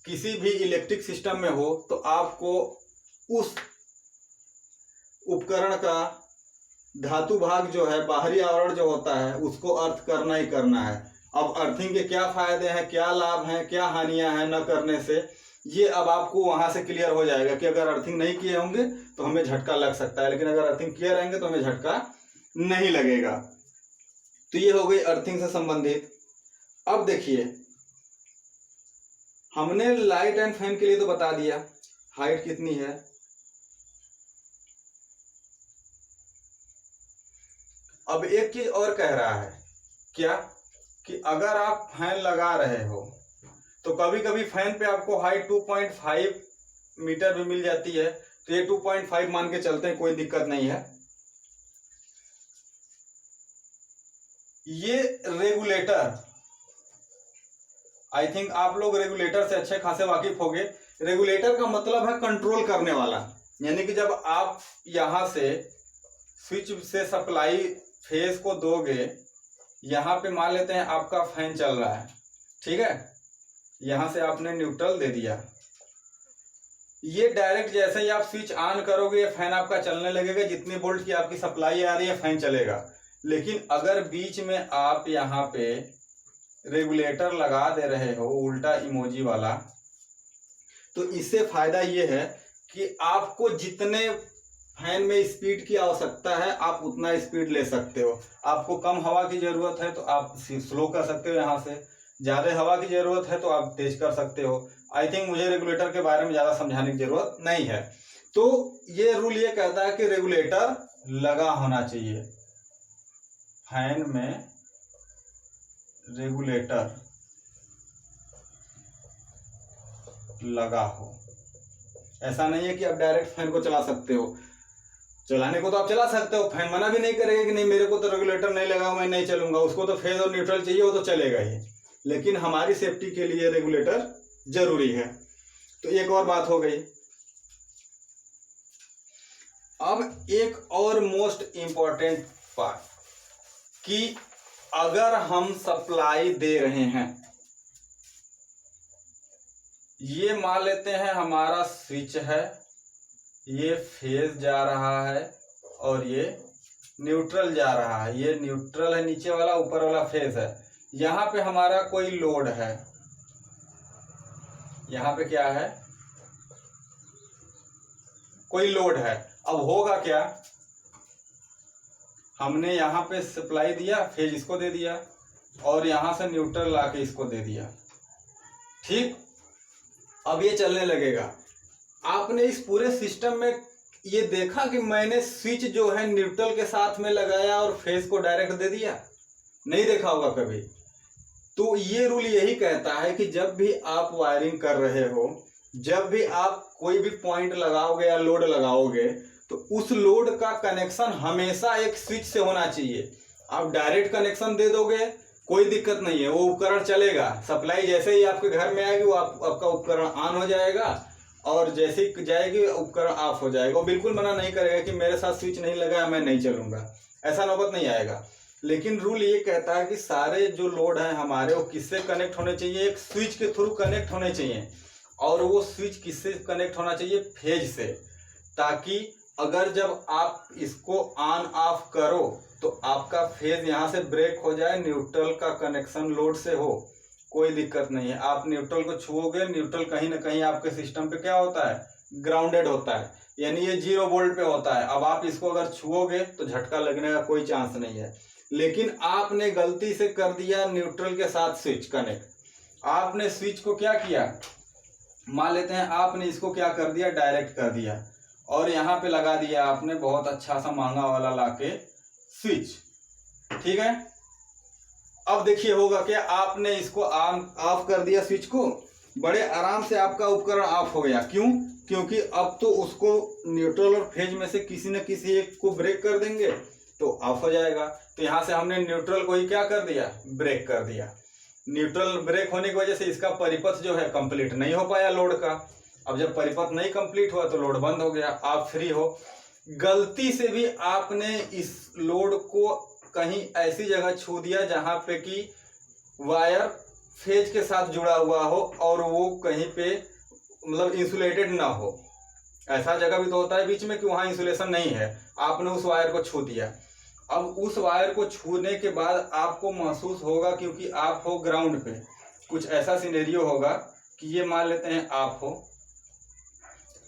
किसी भी इलेक्ट्रिक सिस्टम में हो तो आपको उस उपकरण का धातु भाग जो है, बाहरी आवरण जो होता है, उसको अर्थ करना ही करना है। अब अर्थिंग के क्या फायदे हैं, क्या लाभ हैं, क्या हानियां हैं न करने से, ये अब आपको वहां से क्लियर हो जाएगा कि अगर अर्थिंग नहीं किए होंगे तो हमें झटका लग सकता है, लेकिन अगर अर्थिंग किए रहेंगे तो हमें झटका नहीं लगेगा। तो ये हो गई अर्थिंग से संबंधित। अब देखिए हमने लाइट एंड फैन के लिए तो बता दिया हाइट कितनी है। अब एक चीज और कह रहा है, क्या कि अगर आप फैन लगा रहे हो तो कभी कभी फैन पे आपको हाइट 2.5 मीटर भी मिल जाती है, तो ये 2.5 मान के चलते हैं, कोई दिक्कत नहीं है। ये रेगुलेटर, आई थिंक आप लोग रेगुलेटर से अच्छे खासे वाकिफ होंगे। रेगुलेटर का मतलब है कंट्रोल करने वाला, यानी कि जब आप यहां से स्विच से सप्लाई फेस को दोगे, यहां पे मान लेते हैं आपका फैन चल रहा है, ठीक है, यहां से आपने न्यूट्रल दे दिया, ये डायरेक्ट जैसे ही आप स्विच ऑन करोगे फैन आपका चलने लगेगा, जितनी वोल्ट की आपकी सप्लाई आ रही है फैन चलेगा। लेकिन अगर बीच में आप यहाँ पे रेगुलेटर लगा दे रहे हो उल्टा इमोजी वाला, तो इससे फायदा ये है कि आपको जितने फैन में स्पीड की आवश्यकता है आप उतना स्पीड ले सकते हो। आपको कम हवा की जरूरत है तो आप स्लो कर सकते हो, यहाँ से ज्यादा हवा की जरूरत है तो आप तेज कर सकते हो। आई थिंक मुझे रेगुलेटर के बारे में ज्यादा समझाने की जरूरत नहीं है। तो ये रूल ये कहता है कि रेगुलेटर लगा होना चाहिए, फैन में रेगुलेटर लगा हो। ऐसा नहीं है कि आप डायरेक्ट फैन को चला सकते हो, चलाने को तो आप चला सकते हो, फैन मना भी नहीं करेगा कि नहीं मेरे को तो रेगुलेटर नहीं लगा, मैं नहीं चलूंगा, उसको तो फेज और न्यूट्रल चाहिए, वो तो चलेगा ही। लेकिन हमारी सेफ्टी के लिए रेगुलेटर जरूरी है। तो एक और बात हो गई। अब एक और मोस्ट इंपॉर्टेंट पार्ट कि अगर हम सप्लाई दे रहे हैं, ये मान लेते हैं हमारा स्विच है, ये फेज जा रहा है और ये न्यूट्रल जा रहा है। ये न्यूट्रल है नीचे वाला, ऊपर वाला फेज है। यहां पे हमारा कोई लोड है, यहां पे क्या है, कोई लोड है। अब होगा क्या, हमने यहां पे सप्लाई दिया, फेज इसको दे दिया और यहां से न्यूट्रल लाके इसको दे दिया, ठीक। अब ये चलने लगेगा। आपने इस पूरे सिस्टम में ये देखा कि मैंने स्विच जो है न्यूट्रल के साथ में लगाया और फेज को डायरेक्ट दे दिया? नहीं देखा होगा कभी। तो ये रूल यही कहता है कि जब भी आप वायरिंग कर रहे हो, जब भी आप कोई भी पॉइंट लगाओगे या लोड लगाओगे, तो उस लोड का कनेक्शन हमेशा एक स्विच से होना चाहिए। आप डायरेक्ट कनेक्शन दे दोगे, कोई दिक्कत नहीं है, वो उपकरण चलेगा। सप्लाई जैसे ही आपके घर में आएगी, वो आपका उपकरण ऑन हो जाएगा और जैसे ही जाएगी उपकरण ऑफ हो जाएगा। वो बिल्कुल मना नहीं करेगा कि मेरे साथ स्विच नहीं लगा है, मैं नहीं चलूंगा, ऐसा नौबत नहीं आएगा। लेकिन रूल ये कहता है कि सारे जो लोड हैं हमारे, वो किससे कनेक्ट होने चाहिए, एक स्विच के थ्रू कनेक्ट होने चाहिए। और वो स्विच किससे कनेक्ट होना चाहिए, फेज से, ताकि अगर जब आप इसको ऑन ऑफ करो तो आपका फेज यहाँ से ब्रेक हो जाए, न्यूट्रल का कनेक्शन लोड से हो, कोई दिक्कत नहीं है। आप न्यूट्रल को छुओगे, न्यूट्रल कहीं ना कहीं आपके सिस्टम पे क्या होता है, ग्राउंडेड होता है, यानी ये 0 वोल्ट पे होता है। अब आप इसको अगर छुओगे तो झटका लगने का कोई चांस नहीं है। लेकिन आपने गलती से कर दिया न्यूट्रल के साथ स्विच कनेक्ट। आपने स्विच को क्या किया, मान लेते हैं आपने इसको क्या कर दिया, डायरेक्ट कर दिया और यहाँ पे लगा दिया आपने बहुत अच्छा सा महंगा वाला लाके स्विच, ठीक है। अब देखिए होगा क्या, आपने इसको ऑफ कर दिया स्विच को, बड़े आराम से आपका उपकरण ऑफ हो गया। क्यों? क्योंकि अब तो उसको न्यूट्रल और फेज में से किसी न किसी एक को ब्रेक कर देंगे तो ऑफ हो जाएगा। तो यहाँ से हमने न्यूट्रल को ही क्या कर दिया, ब्रेक कर दिया। न्यूट्रल ब्रेक होने की वजह से इसका परिपथ जो है कंप्लीट नहीं हो पाया लोड का। अब जब परिपथ नहीं कंप्लीट हुआ तो लोड बंद हो गया, आप फ्री हो। गलती से भी आपने इस लोड को कहीं ऐसी जगह छू दिया जहां पे कि वायर फेज के साथ जुड़ा हुआ हो और वो कहीं पे मतलब इंसुलेटेड ना हो। ऐसा जगह भी तो होता है बीच में कि वहां इंसुलेशन नहीं है, आपने उस वायर को छू दिया। अब उस वायर को छूने के बाद आपको महसूस होगा, क्योंकि आप हो ग्राउंड पे, कुछ ऐसा सिनेरियो होगा कि ये मान लेते हैं आप हो,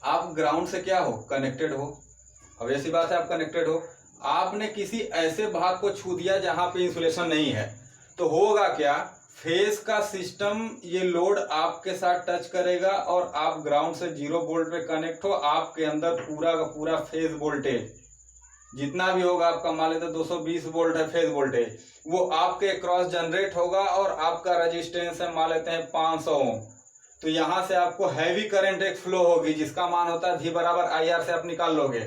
आप ग्राउंड से क्या हो, कनेक्टेड हो। अब ऐसी बात है आप कनेक्टेड हो, आपने किसी ऐसे भाग को छू दिया जहां पे इंसुलेशन नहीं है, तो होगा क्या, फेज का सिस्टम ये लोड आपके साथ टच करेगा और आप ग्राउंड से 0 वोल्ट पे कनेक्ट हो। आपके अंदर पूरा का पूरा फेज वोल्टेज जितना भी होगा, आपका मान लेते 220 वोल्ट है फेज वोल्टेज, वो आपके क्रॉस जनरेट होगा और आपका रेजिस्टेंस है मान लेते हैं 500 ओम। तो यहां से आपको हैवी करंट एक फ्लो होगी जिसका मान होता है V बराबर IR से आप निकाल लोगे।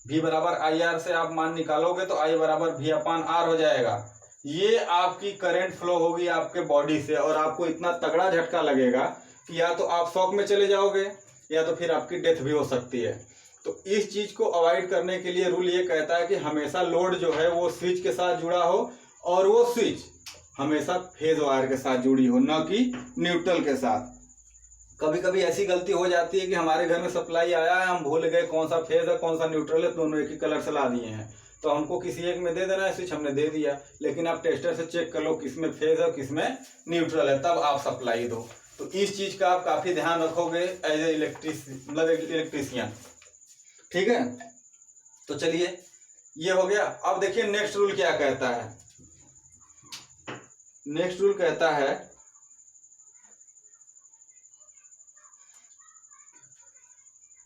V बराबर IR से आप मान निकालोगे तो I बराबर V/R हो जाएगा। ये आपकी करंट फ्लो होगी आपके बॉडी से और आपको इतना तगड़ा झटका लगेगा कि या तो आप शॉक में चले जाओगे या तो फिर आपकी डेथ भी हो सकती है। तो इस चीज को अवॉइड करने के लिए रूल ये कहता है कि हमेशा लोड जो है वो स्विच के साथ जुड़ा हो और वो स्विच हमेशा फेज वायर के साथ जुड़ी हो, न कि न्यूट्रल के साथ। कभी कभी ऐसी गलती हो जाती है कि हमारे घर में सप्लाई आया है, हम भूल गए कौन सा फेज है कौन सा न्यूट्रल है, दोनों एक ही कलर से ला दिए हैं, तो हमको किसी एक में दे देना है स्विच, हमने दे दिया। लेकिन आप टेस्टर से चेक कर लो किसमें फेज है किसमें न्यूट्रल है, तब आप सप्लाई दो। तो इस चीज का आप काफी ध्यान रखोगे एज ए इलेक्ट्रीशियन, ठीक है। तो चलिए ये हो गया। अब देखिए नेक्स्ट रूल क्या कहता है। नेक्स्ट रूल कहता है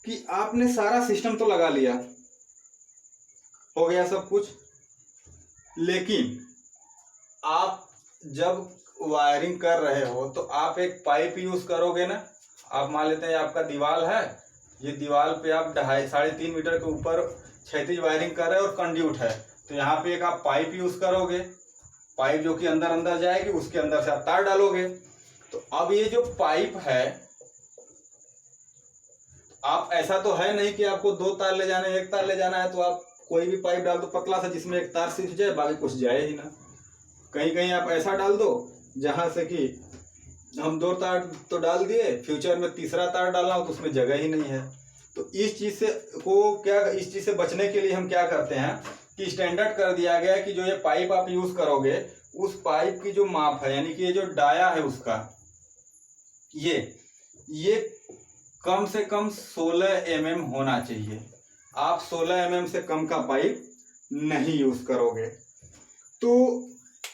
कि आपने सारा सिस्टम तो लगा लिया, हो गया सब कुछ, लेकिन आप जब वायरिंग कर रहे हो तो आप एक पाइप यूज करोगे ना। आप मान लेते हैं आपका दीवार है, ये दीवार पे आप 2.5-3.5 मीटर के ऊपर क्षैतिज वायरिंग कर रहे हो और कंड्यूट है, तो यहाँ पे एक आप पाइप यूज करोगे, पाइप जो कि अंदर अंदर जाएगी, उसके अंदर से आप तार डालोगे। तो अब ये जो पाइप है आप ऐसा तो है नहीं कि आपको 2 तार ले जाना है, 1 तार ले जाना है, तो आप कोई भी पाइप डाल दो पतला सा जिसमें 1 तार सिर्फ जाए, बाकी कुछ जाए ही ना। कहीं कहीं आप ऐसा डाल दो जहां से कि हम 2 तार तो डाल दिए, फ्यूचर में तीसरा तार डालना हो तो उसमें जगह ही नहीं है। तो इस चीज से इस चीज से बचने के लिए हम क्या करते हैं कि स्टैंडर्ड कर दिया गया कि जो ये पाइप आप यूज करोगे उस पाइप की जो माप है, यानी कि ये जो डाया है उसका, ये कम से कम 16 mm होना चाहिए। आप 16 mm से कम का पाइप नहीं यूज करोगे। तो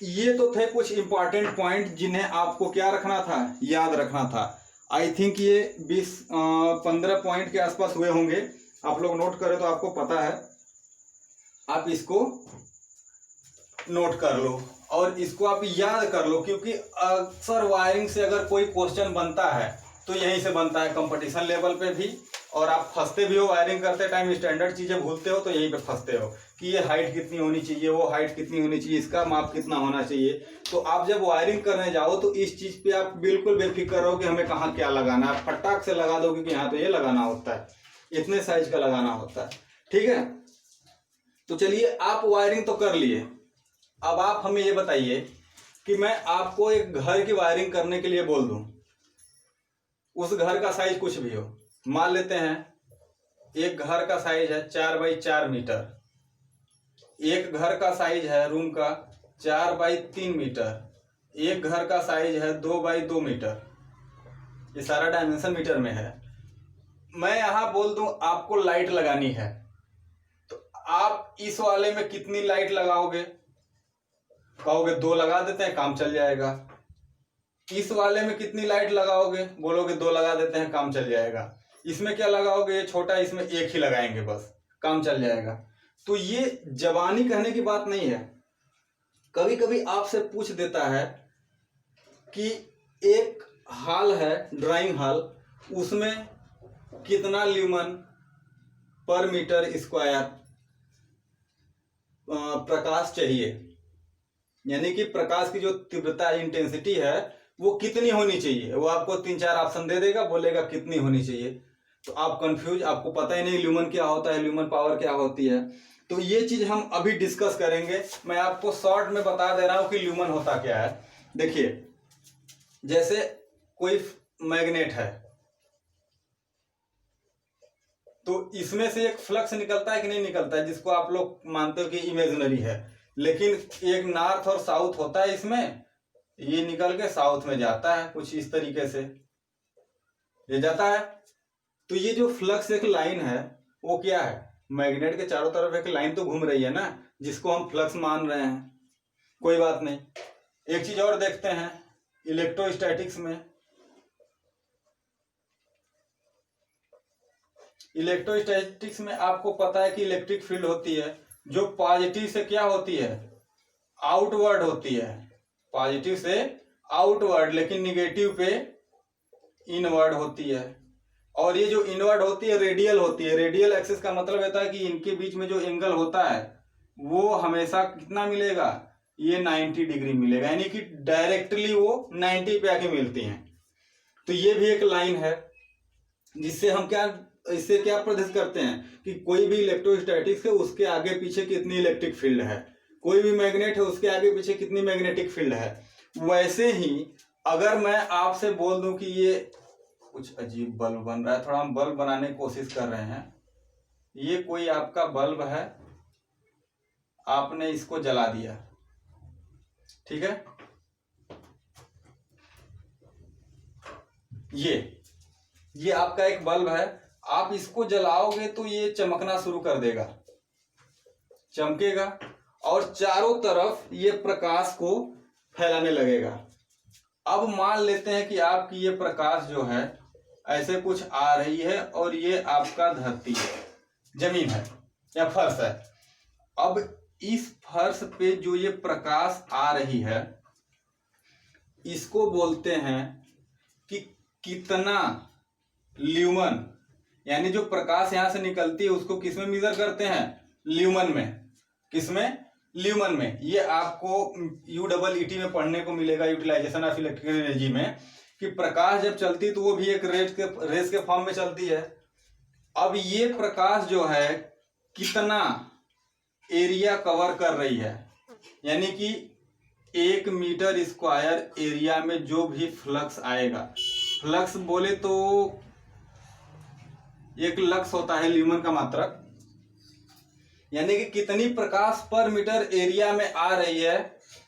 ये तो थे कुछ इंपॉर्टेंट पॉइंट जिन्हें आपको क्या रखना था, याद रखना था। आई थिंक ये 15 पॉइंट के आसपास हुए होंगे। आप लोग नोट करें तो आपको पता है, आप इसको नोट कर लो और इसको आप याद कर लो, क्योंकि अक्सर वायरिंग से अगर कोई क्वेश्चन बनता है तो यहीं से बनता है, कंपटीशन लेवल पे भी, और आप फंसते भी हो वायरिंग करते टाइम, स्टैंडर्ड चीजें भूलते हो तो यहीं पे फंसते हो कि ये हाइट कितनी होनी चाहिए, वो हाइट कितनी होनी चाहिए, इसका माप कितना होना चाहिए। तो आप जब वायरिंग करने जाओ तो इस चीज पे आप बिल्कुल बेफिक्र रहो कि हमें कहाँ क्या लगाना है, आप फटाक से लगा दो कि यहाँ तो ये लगाना होता है, इतने साइज का लगाना होता है। ठीक है, तो चलिए आप वायरिंग तो कर लिए। अब आप हमें ये बताइए कि मैं आपको एक घर की वायरिंग करने के लिए बोल दूं, उस घर का साइज कुछ भी हो, मान लेते हैं एक घर का साइज है 4 बाई 4 मीटर, एक घर का साइज है रूम का 4 बाई 3 मीटर, एक घर का साइज है 2 बाई 2 मीटर, ये सारा डायमेंशन मीटर में है। मैं यहां बोल दूं आपको लाइट लगानी है, तो आप इस वाले में कितनी लाइट लगाओगे? कहोगे 2 लगा देते हैं, काम चल जाएगा। इस वाले में कितनी लाइट लगाओगे? बोलोगे 2 लगा देते हैं, काम चल जाएगा। इसमें क्या लगाओगे? ये छोटा, इसमें 1 ही लगाएंगे, बस काम चल जाएगा। तो ये जबानी कहने की बात नहीं है। कभी कभी आपसे पूछ देता है कि एक हॉल है, ड्राइंग हॉल, उसमें कितना ल्यूमन पर मीटर स्क्वायर प्रकाश चाहिए, यानी कि प्रकाश की जो तीव्रता इंटेंसिटी है वो कितनी होनी चाहिए। वो आपको 3-4 ऑप्शन दे देगा, बोलेगा कितनी होनी चाहिए। तो आप कंफ्यूज, आपको पता ही नहीं ल्यूमन क्या होता है, ल्यूमन पावर क्या होती है। तो ये चीज हम अभी डिस्कस करेंगे। मैं आपको शॉर्ट में बता दे रहा हूं कि ल्यूमन होता क्या है। देखिए, जैसे कोई मैग्नेट है तो इसमें से एक फ्लक्स निकलता है कि नहीं निकलता है, जिसको आप लोग मानते हो कि इमेजिनरी है, लेकिन एक नॉर्थ और साउथ होता है इसमें, ये निकल के साउथ में जाता है, कुछ इस तरीके से ये जाता है। तो ये जो फ्लक्स एक लाइन है वो क्या है? मैग्नेट के चारों तरफ एक लाइन तो घूम रही है ना, जिसको हम फ्लक्स मान रहे हैं। कोई बात नहीं, एक चीज और देखते हैं इलेक्ट्रोस्टैटिक्स में। इलेक्ट्रोस्टैटिक्स में आपको पता है कि इलेक्ट्रिक फील्ड होती है जो पॉजिटिव से क्या होती है? आउटवर्ड होती है, पॉजिटिव से आउटवर्ड, लेकिन निगेटिव पे इनवर्ड होती है। और ये जो इनवर्ड होती है रेडियल होती है। रेडियल एक्सिस का मतलब होता है कि इनके बीच में जो एंगल होता है वो हमेशा कितना मिलेगा? ये 90 डिग्री मिलेगा, यानी कि डायरेक्टली वो 90 पे आके मिलती हैं। तो ये भी एक लाइन है जिससे हम इससे क्या प्रदर्शित करते हैं कि कोई भी इलेक्ट्रोस्टैटिक्स है उसके आगे पीछे कितनी इलेक्ट्रिक फील्ड है, कोई भी मैग्नेट है उसके आगे पीछे कितनी मैग्नेटिक फील्ड है। वैसे ही अगर मैं आपसे बोल दूं कि ये कुछ अजीब बल्ब बन रहा है, थोड़ा हम बल्ब बनाने की कोशिश कर रहे हैं। ये कोई आपका बल्ब है, आपने इसको जला दिया, ठीक है, ये आपका एक बल्ब है, आप इसको जलाओगे तो ये चमकना शुरू कर देगा, चमकेगा और चारों तरफ ये प्रकाश को फैलाने लगेगा। अब मान लेते हैं कि आपकी ये प्रकाश जो है ऐसे कुछ आ रही है और ये आपका धरती है, जमीन है या फर्श है। अब इस फर्श पे जो ये प्रकाश आ रही है इसको बोलते हैं कि कितना ल्यूमन, यानी जो प्रकाश यहां से निकलती है उसको किसमें मेजर करते हैं? ल्यूमन में। किसमें? ल्यूमन में। ये आपको UEET में पढ़ने को मिलेगा, यूटिलाइजेशन ऑफ इलेक्ट्रिकल एनर्जी में, कि प्रकाश जब चलती है तो वो भी एक रेस के फॉर्म में चलती है। अब ये प्रकाश जो है कितना एरिया कवर कर रही है, यानी कि 1 मीटर स्क्वायर एरिया में जो भी फ्लक्स आएगा, फ्लक्स बोले तो एक लक्स होता है ल्यूमन का मात्रक, यानी कि कितनी प्रकाश पर मीटर एरिया में आ रही है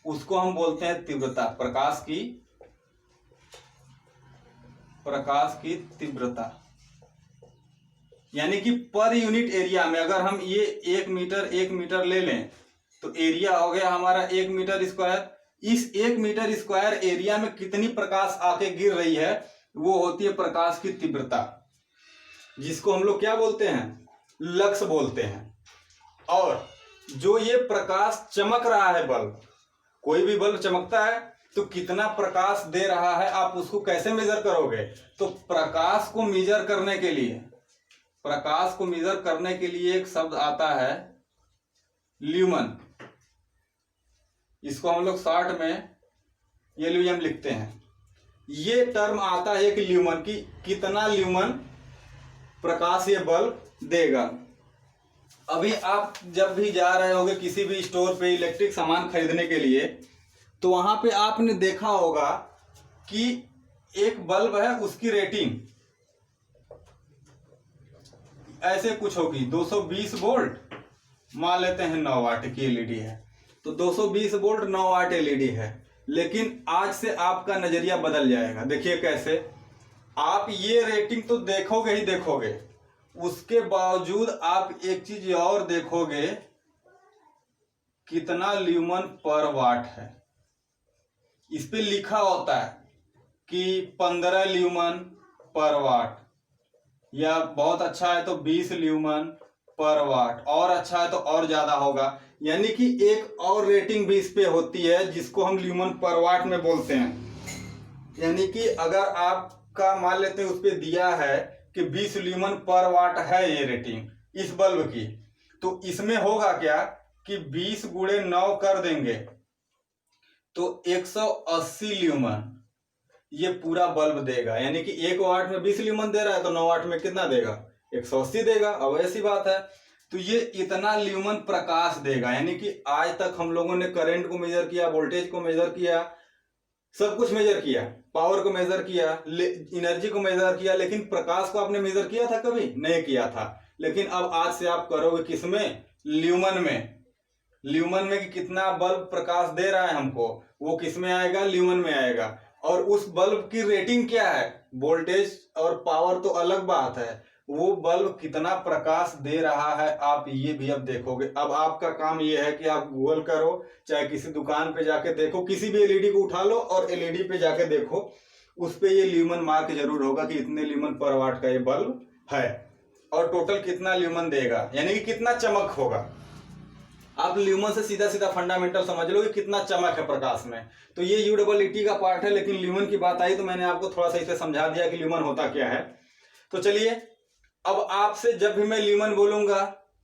उसको हम बोलते हैं तीव्रता। प्रकाश की तीव्रता, यानी कि पर यूनिट एरिया में अगर हम ये 1 मीटर ले लें तो एरिया हो गया हमारा 1 मीटर स्क्वायर। इस 1 मीटर स्क्वायर एरिया में कितनी प्रकाश आके गिर रही है वो होती है प्रकाश की तीव्रता, जिसको हम लोग क्या बोलते हैं, लक्स बोलते हैं। और जो ये प्रकाश चमक रहा है बल्ब, कोई भी बल्ब चमकता है तो कितना प्रकाश दे रहा है आप उसको कैसे मेजर करोगे, तो प्रकाश को मेजर करने के लिए एक शब्द आता है ल्यूमन। इसको हम लोग शॉर्ट में LUM लिखते हैं। ये टर्म आता है एक ल्यूमन की, कितना ल्यूमन प्रकाश ये बल्ब देगा। अभी आप जब भी जा रहे होगे किसी भी स्टोर पे इलेक्ट्रिक सामान खरीदने के लिए, तो वहां पे आपने देखा होगा कि एक बल्ब है, उसकी रेटिंग ऐसे कुछ होगी 220 वोल्ट, मान लेते हैं 9 वाट की LED है, तो 220 वोल्ट 9 वाट LED है। लेकिन आज से आपका नजरिया बदल जाएगा। देखिए कैसे, आप ये रेटिंग तो देखोगे ही देखोगे, उसके बावजूद आप एक चीज और देखोगे, कितना ल्यूमन पर वाट है। इस पे लिखा होता है कि 15 ल्यूमन पर वाट, या बहुत अच्छा है तो 20 ल्यूमन पर वाट, और अच्छा है तो और ज्यादा होगा। यानी कि एक और रेटिंग भी इस पे होती है जिसको हम ल्यूमन पर वाट में बोलते हैं। यानी कि अगर आपका मान लेते हैं उस पे दिया है कि 20 ल्यूमन पर वाट है ये रेटिंग इस बल्ब की, तो इसमें होगा क्या कि 20 गुणे 9 कर देंगे तो 180 ल्यूमन ये पूरा बल्ब देगा। यानी कि 1 वाट में 20 ल्यूमन दे रहा है तो 9 वाट में कितना देगा, 180 देगा। अब ऐसी बात है, तो ये इतना ल्यूमन प्रकाश देगा। यानी कि आज तक हम लोगों ने करंट को मेजर किया, वोल्टेज को मेजर किया, सब कुछ मेजर किया, पावर को मेजर किया, एनर्जी को मेजर किया, लेकिन प्रकाश को आपने मेजर किया था, कभी नहीं किया था। लेकिन अब आज से आप करोगे किसमें, ल्यूमन में कि कितना बल्ब प्रकाश दे रहा है हमको, वो किसमें आएगा, ल्यूमन में आएगा। और उस बल्ब की रेटिंग क्या है, वोल्टेज और पावर तो अलग बात है, वो बल्ब कितना प्रकाश दे रहा है आप ये भी अब देखोगे। अब आपका काम ये है कि आप गूगल करो, चाहे किसी दुकान पे जाके देखो, किसी भी LED को उठा लो और LED पे जाके देखो, उस पे ये ल्यूमन मार्क जरूर होगा कि इतने ल्यूमन पर वाट का ये बल्ब है और टोटल कितना ल्यूमन देगा, यानी कि कितना चमक होगा। आप ल्यूमन से सीधा सीधा फंडामेंटल समझ लो कि कितना चमक है प्रकाश में। तो ये UEE का पार्ट है, लेकिन ल्यूमन की बात आई तो मैंने आपको थोड़ा सा इसे समझा दिया कि ल्यूमन होता क्या है। तो चलिए, अब आपसे जब भी मैं ल्यूमन बोलूंगा,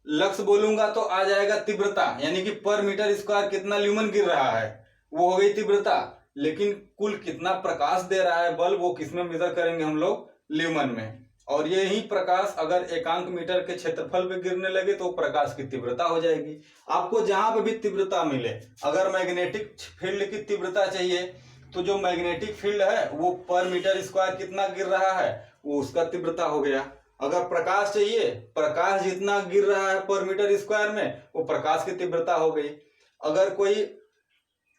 लक्स बोलूंगा, तो आ जाएगा तीव्रता, यानी कि पर मीटर स्क्वायर कितना ल्यूमन गिर रहा है, वो हो गई तीव्रता। लेकिन कुल कितना प्रकाश दे रहा है बल्ब, वो किसमें मेजर करेंगे हम लोग, ल्यूमन में। और यही प्रकाश अगर एकांक मीटर के क्षेत्रफल पे गिरने लगे तो प्रकाश की तीव्रता हो जाएगी। आपको जहां पे भी तीव्रता मिले, अगर मैग्नेटिक फील्ड की तीव्रता चाहिए तो जो मैग्नेटिक फील्ड है वो पर मीटर स्क्वायर कितना गिर रहा है, वो उसका तीव्रता हो गया। अगर प्रकाश चाहिए, प्रकाश जितना गिर रहा है पर मीटर स्क्वायर में, वो प्रकाश की तीव्रता हो गई। अगर कोई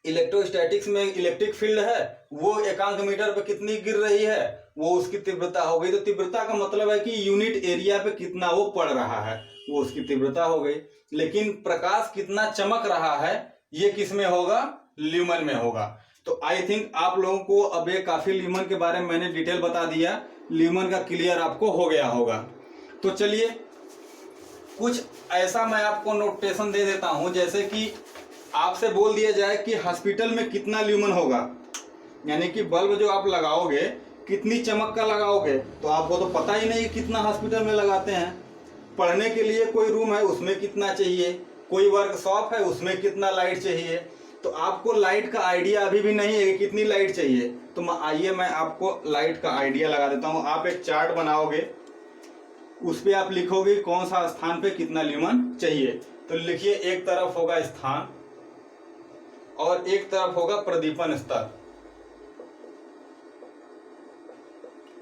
इलेक्ट्रोस्टैटिक्स में इलेक्ट्रिक फील्ड है, वो एकांक मीटर पे कितनी गिर रही है, वो उसकी तीव्रता हो गई। तो तीव्रता का मतलब है कि यूनिट एरिया पे कितना वो पड़ रहा है, वो उसकी तीव्रता हो गई। लेकिन प्रकाश कितना चमक रहा है, ये किस में होगा, ल्यूमन में होगा। तो आई थिंक आप लोगों को अब ये काफी ल्यूमन के बारे में मैंने डिटेल बता दिया, ल्यूमन का क्लियर आपको हो गया होगा। तो चलिए, कुछ ऐसा मैं आपको नोटेशन दे देता हूं, जैसे कि आपसे बोल दिया जाए कि हॉस्पिटल में कितना ल्यूमन होगा, यानी कि बल्ब जो आप लगाओगे कितनी चमक का लगाओगे, तो आपको तो पता ही नहीं कितना हॉस्पिटल में लगाते हैं। पढ़ने के लिए कोई रूम है उसमें कितना चाहिए, कोई वर्कशॉप है उसमें कितना लाइट चाहिए, तो आपको लाइट का आइडिया अभी भी नहीं है कि कितनी लाइट चाहिए। तो आइए मैं आपको लाइट का आइडिया लगा देता हूँ। आप एक चार्ट बनाओगे, उस पे आप लिखोगे कौन सा स्थान पे कितना ल्यूमन चाहिए। तो लिखिए, एक तरफ होगा स्थान और एक तरफ होगा प्रदीपन स्तर।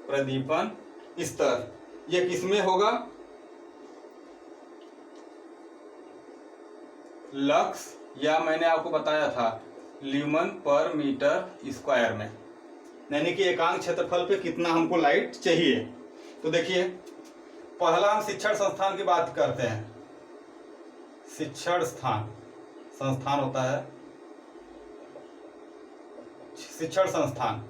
प्रदीपन स्तर ये किसमें होगा? लक्स, या मैंने आपको बताया था ल्यूमन पर मीटर स्क्वायर में, यानी कि एकांक क्षेत्रफल पे कितना हमको लाइट चाहिए। तो देखिए, पहला हम शिक्षण संस्थान की बात करते हैं। शिक्षण संस्थान होता है, शिक्षण संस्थान।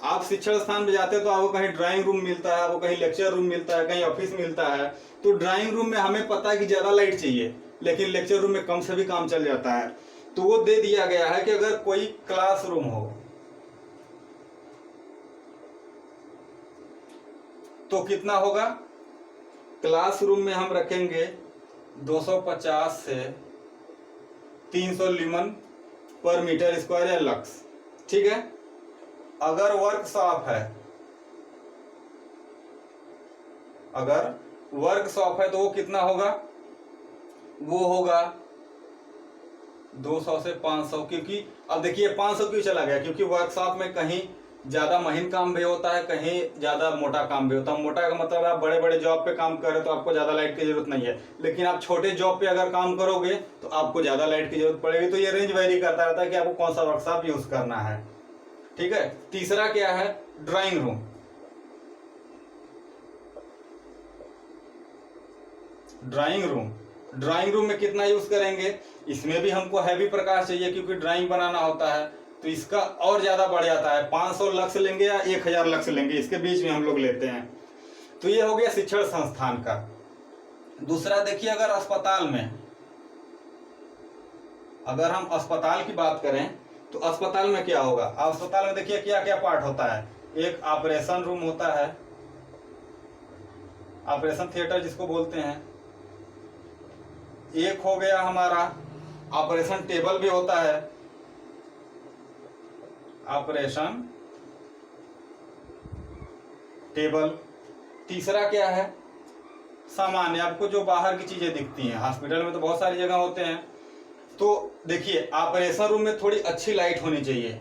आप शिक्षण स्थान में जाते हैं तो आपको कहीं ड्राइंग रूम मिलता है, आपको कहीं लेक्चर रूम मिलता है, कहीं ऑफिस मिलता है। तो ड्राइंग रूम में हमें पता है कि ज्यादा लाइट चाहिए, लेकिन लेक्चर रूम में कम से भी काम चल जाता है। तो वो दे दिया गया है कि अगर कोई क्लासरूम हो तो कितना होगा? क्लासरूम में हम रखेंगे 250 से 300 ल्यूमन पर मीटर स्क्वायर या लक्स, ठीक है। अगर वर्कशॉप है, अगर वर्कशॉप है तो वो कितना होगा? वो होगा 200 से 500। क्योंकि अब देखिए 500 क्यों चला गया? क्योंकि वर्कशॉप में कहीं ज्यादा महीन काम भी होता है, कहीं ज्यादा मोटा काम भी होता है। मोटा का मतलब आप बड़े बड़े जॉब पे काम कर रहे हो तो आपको ज्यादा लाइट की जरूरत नहीं है, लेकिन आप छोटे जॉब पे अगर काम करोगे तो आपको ज्यादा लाइट की जरूरत पड़ेगी। तो ये रेंज वेरी करता रहता है कि आपको कौन सा वर्कशॉप यूज करना है, ठीक है। तीसरा क्या है? Drawing room. ड्राइंग रूम में कितना यूज करेंगे? इसमें भी हमको हैवी प्रकाश चाहिए क्योंकि ड्राइंग बनाना होता है, तो इसका और ज्यादा बढ़ जाता है। 500 लक्स लेंगे या 1000 लक्स लेंगे, इसके बीच में हम लोग लेते हैं। तो ये हो गया शिक्षण संस्थान का। दूसरा देखिए, अगर अस्पताल में, अगर हम अस्पताल की बात करें तो अस्पताल में क्या होगा? अस्पताल में देखिए क्या क्या पार्ट होता है। एक ऑपरेशन रूम होता है, ऑपरेशन थिएटर जिसको बोलते हैं। एक हो गया हमारा ऑपरेशन टेबल भी होता है, ऑपरेशन टेबल। तीसरा क्या है? सामान्य, आपको जो बाहर की चीजें दिखती हैं। हॉस्पिटल में तो बहुत सारी जगह होते हैं। तो देखिए, ऑपरेशन रूम में थोड़ी अच्छी लाइट होनी चाहिए,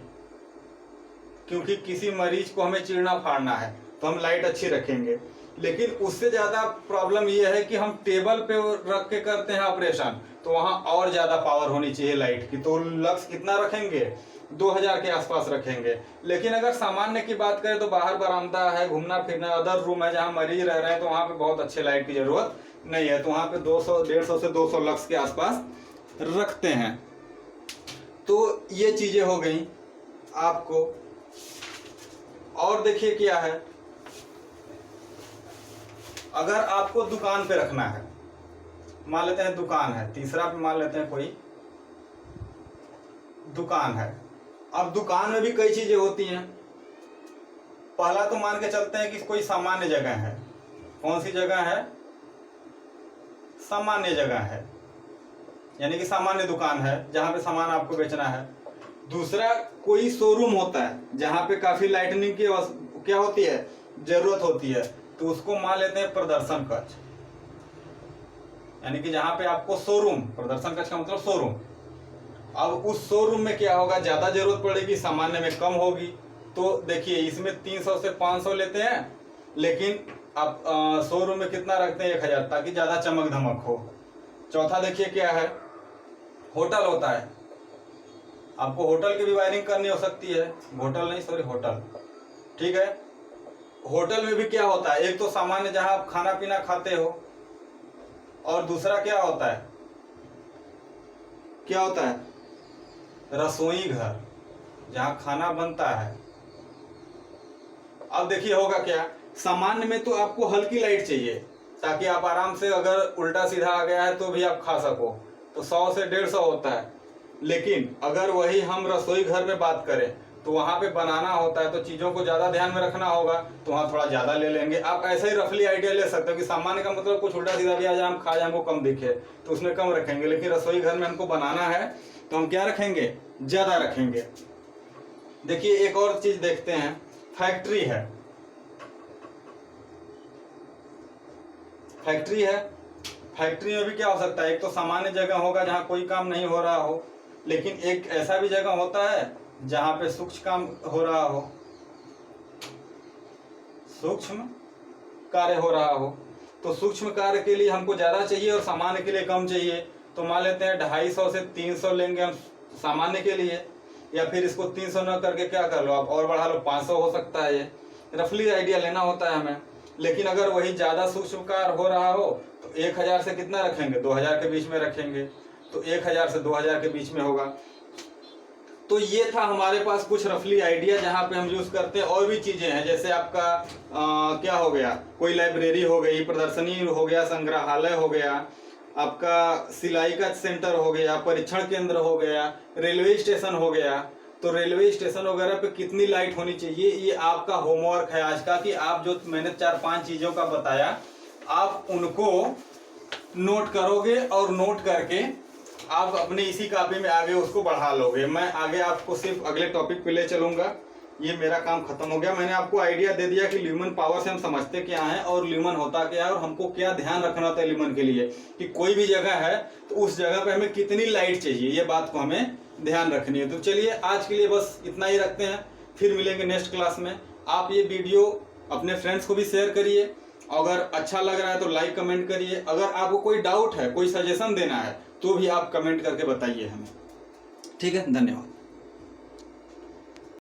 क्योंकि किसी मरीज को हमें चीरना फाड़ना है तो हम लाइट अच्छी रखेंगे। लेकिन उससे ज्यादा प्रॉब्लम यह है कि हम टेबल पे रख के करते हैं ऑपरेशन, तो वहां और ज्यादा पावर होनी चाहिए लाइट की। तो लक्स कितना रखेंगे? 2000 के आसपास रखेंगे। लेकिन अगर सामान्य की बात करें तो बाहर बरामदा है, घूमना फिरना, अदर रूम है जहां मरीज रह रहे हैं, तो वहां पे बहुत अच्छे लाइट की जरूरत नहीं है। तो वहां पे 150 से 200 लक्स के आसपास रखते हैं। तो ये चीजें हो गई आपको। और देखिए क्या है, अगर आपको दुकान पे रखना है, मान लेते हैं दुकान है, तीसरा पे मान लेते हैं कोई दुकान है। अब दुकान में भी कई चीजें होती हैं। पहला तो मान के चलते हैं कि कोई सामान्य जगह है। कौन सी जगह है? सामान्य जगह है, यानी कि सामान्य दुकान है जहां पे सामान आपको बेचना है। दूसरा, कोई शोरूम होता है जहां पे काफी लाइटनिंग की क्या होती है? जरूरत होती है। तो उसको मान लेते हैं प्रदर्शन कक्ष, यानी कि जहां पे आपको शोरूम, प्रदर्शन कक्ष का मतलब शोरूम। अब उस शोरूम में क्या होगा? ज्यादा जरूरत पड़ेगी, सामान्य में कम होगी। तो देखिए, इसमें 300 से 500 लेते हैं, लेकिन आप शोरूम में कितना रखते हैं? 1000, ताकि ज्यादा चमक धमक हो। चौथा देखिए क्या है? होटल होता है। आपको होटल की भी वायरिंग करनी हो सकती है, होटल, ठीक है। होटल में भी क्या होता है? एक तो सामान्य जहां आप खाना पीना खाते हो, और दूसरा क्या होता है? रसोई घर, जहां खाना बनता है। अब देखिए होगा क्या, सामान्य में तो आपको हल्की लाइट चाहिए ताकि आप आराम से, अगर उल्टा सीधा आ गया है तो भी आप खा सको, तो 100 से 150 होता है। लेकिन अगर वही हम रसोई घर में बात करें तो वहां पे बनाना होता है, तो चीजों को ज्यादा ध्यान में रखना होगा, तो वहां थोड़ा ज्यादा ले लेंगे। आप ऐसे ही रफली आइडिया ले सकते हो कि सामान्य का मतलब कुछ उल्टा सीधा भी आ जाए, हम खा जाए, हमको कम दिखे, तो उसमें कम रखेंगे। लेकिन रसोई घर में हमको बनाना है तो हम क्या रखेंगे? ज्यादा रखेंगे। देखिए एक और चीज देखते हैं, फैक्ट्री है। फैक्ट्री है, फैक्ट्री में भी क्या हो सकता है, एक तो सामान्य जगह होगा जहाँ कोई काम नहीं हो रहा हो, लेकिन एक ऐसा भी जगह होता है जहाँ पे सूक्ष्म काम हो रहा हो, सूक्ष्म कार्य हो रहा हो। तो सूक्ष्म कार्य के लिए हमको ज़्यादा चाहिए और सामान्य के लिए कम चाहिए। तो मान लेते हैं 250 से 300 लेंगे हम सामान्य के लिए, या फिर इसको 300 न करके क्या कर लो आप और बढ़ा लो, 500 हो सकता है। ये रफली आइडिया लेना होता है हमें। लेकिन अगर वही ज़्यादा सूक्ष्म कार्य हो रहा हो तो 1000 से कितना रखेंगे, 2000 के बीच में रखेंगे। तो 1000 से 2000 के बीच में होगा। तो ये था हमारे पास कुछ रफली आइडिया जहाँ पे हम यूज़ करते हैं। और भी चीज़ें हैं, जैसे आपका क्या हो गया, कोई लाइब्रेरी हो गई, प्रदर्शनी हो गया, संग्रहालय हो गया, आपका सिलाई का सेंटर हो गया, परीक्षण केंद्र हो गया, रेलवे स्टेशन हो गया। तो रेलवे स्टेशन वगैरह पे कितनी लाइट होनी चाहिए, ये आपका होमवर्क है आज का, कि आप जो मैंने 4-5 चीज़ों का बताया आप उनको नोट करोगे और नोट करके आप अपने इसी कॉपी में आगे उसको बढ़ा लोगे। मैं आगे आपको सिर्फ अगले टॉपिक पे ले चलूंगा। ये मेरा काम खत्म हो गया। मैंने आपको आइडिया दे दिया कि ल्यूमन पावर से हम समझते क्या है और ल्यूमन होता क्या है और हमको क्या ध्यान रखना होता है ल्यूमन के लिए, कि कोई भी जगह है तो उस जगह पे हमें कितनी लाइट चाहिए, ये बात को हमें ध्यान रखनी है। तो चलिए आज के लिए बस इतना ही रखते हैं, फिर मिलेंगे नेक्स्ट क्लास में। आप ये वीडियो अपने फ्रेंड्स को भी शेयर करिए, अगर अच्छा लग रहा है तो लाइक कमेंट करिए। अगर आपको कोई डाउट है, कोई सजेशन देना है तो भी आप कमेंट करके बताइए हमें। ठीक है, धन्यवाद।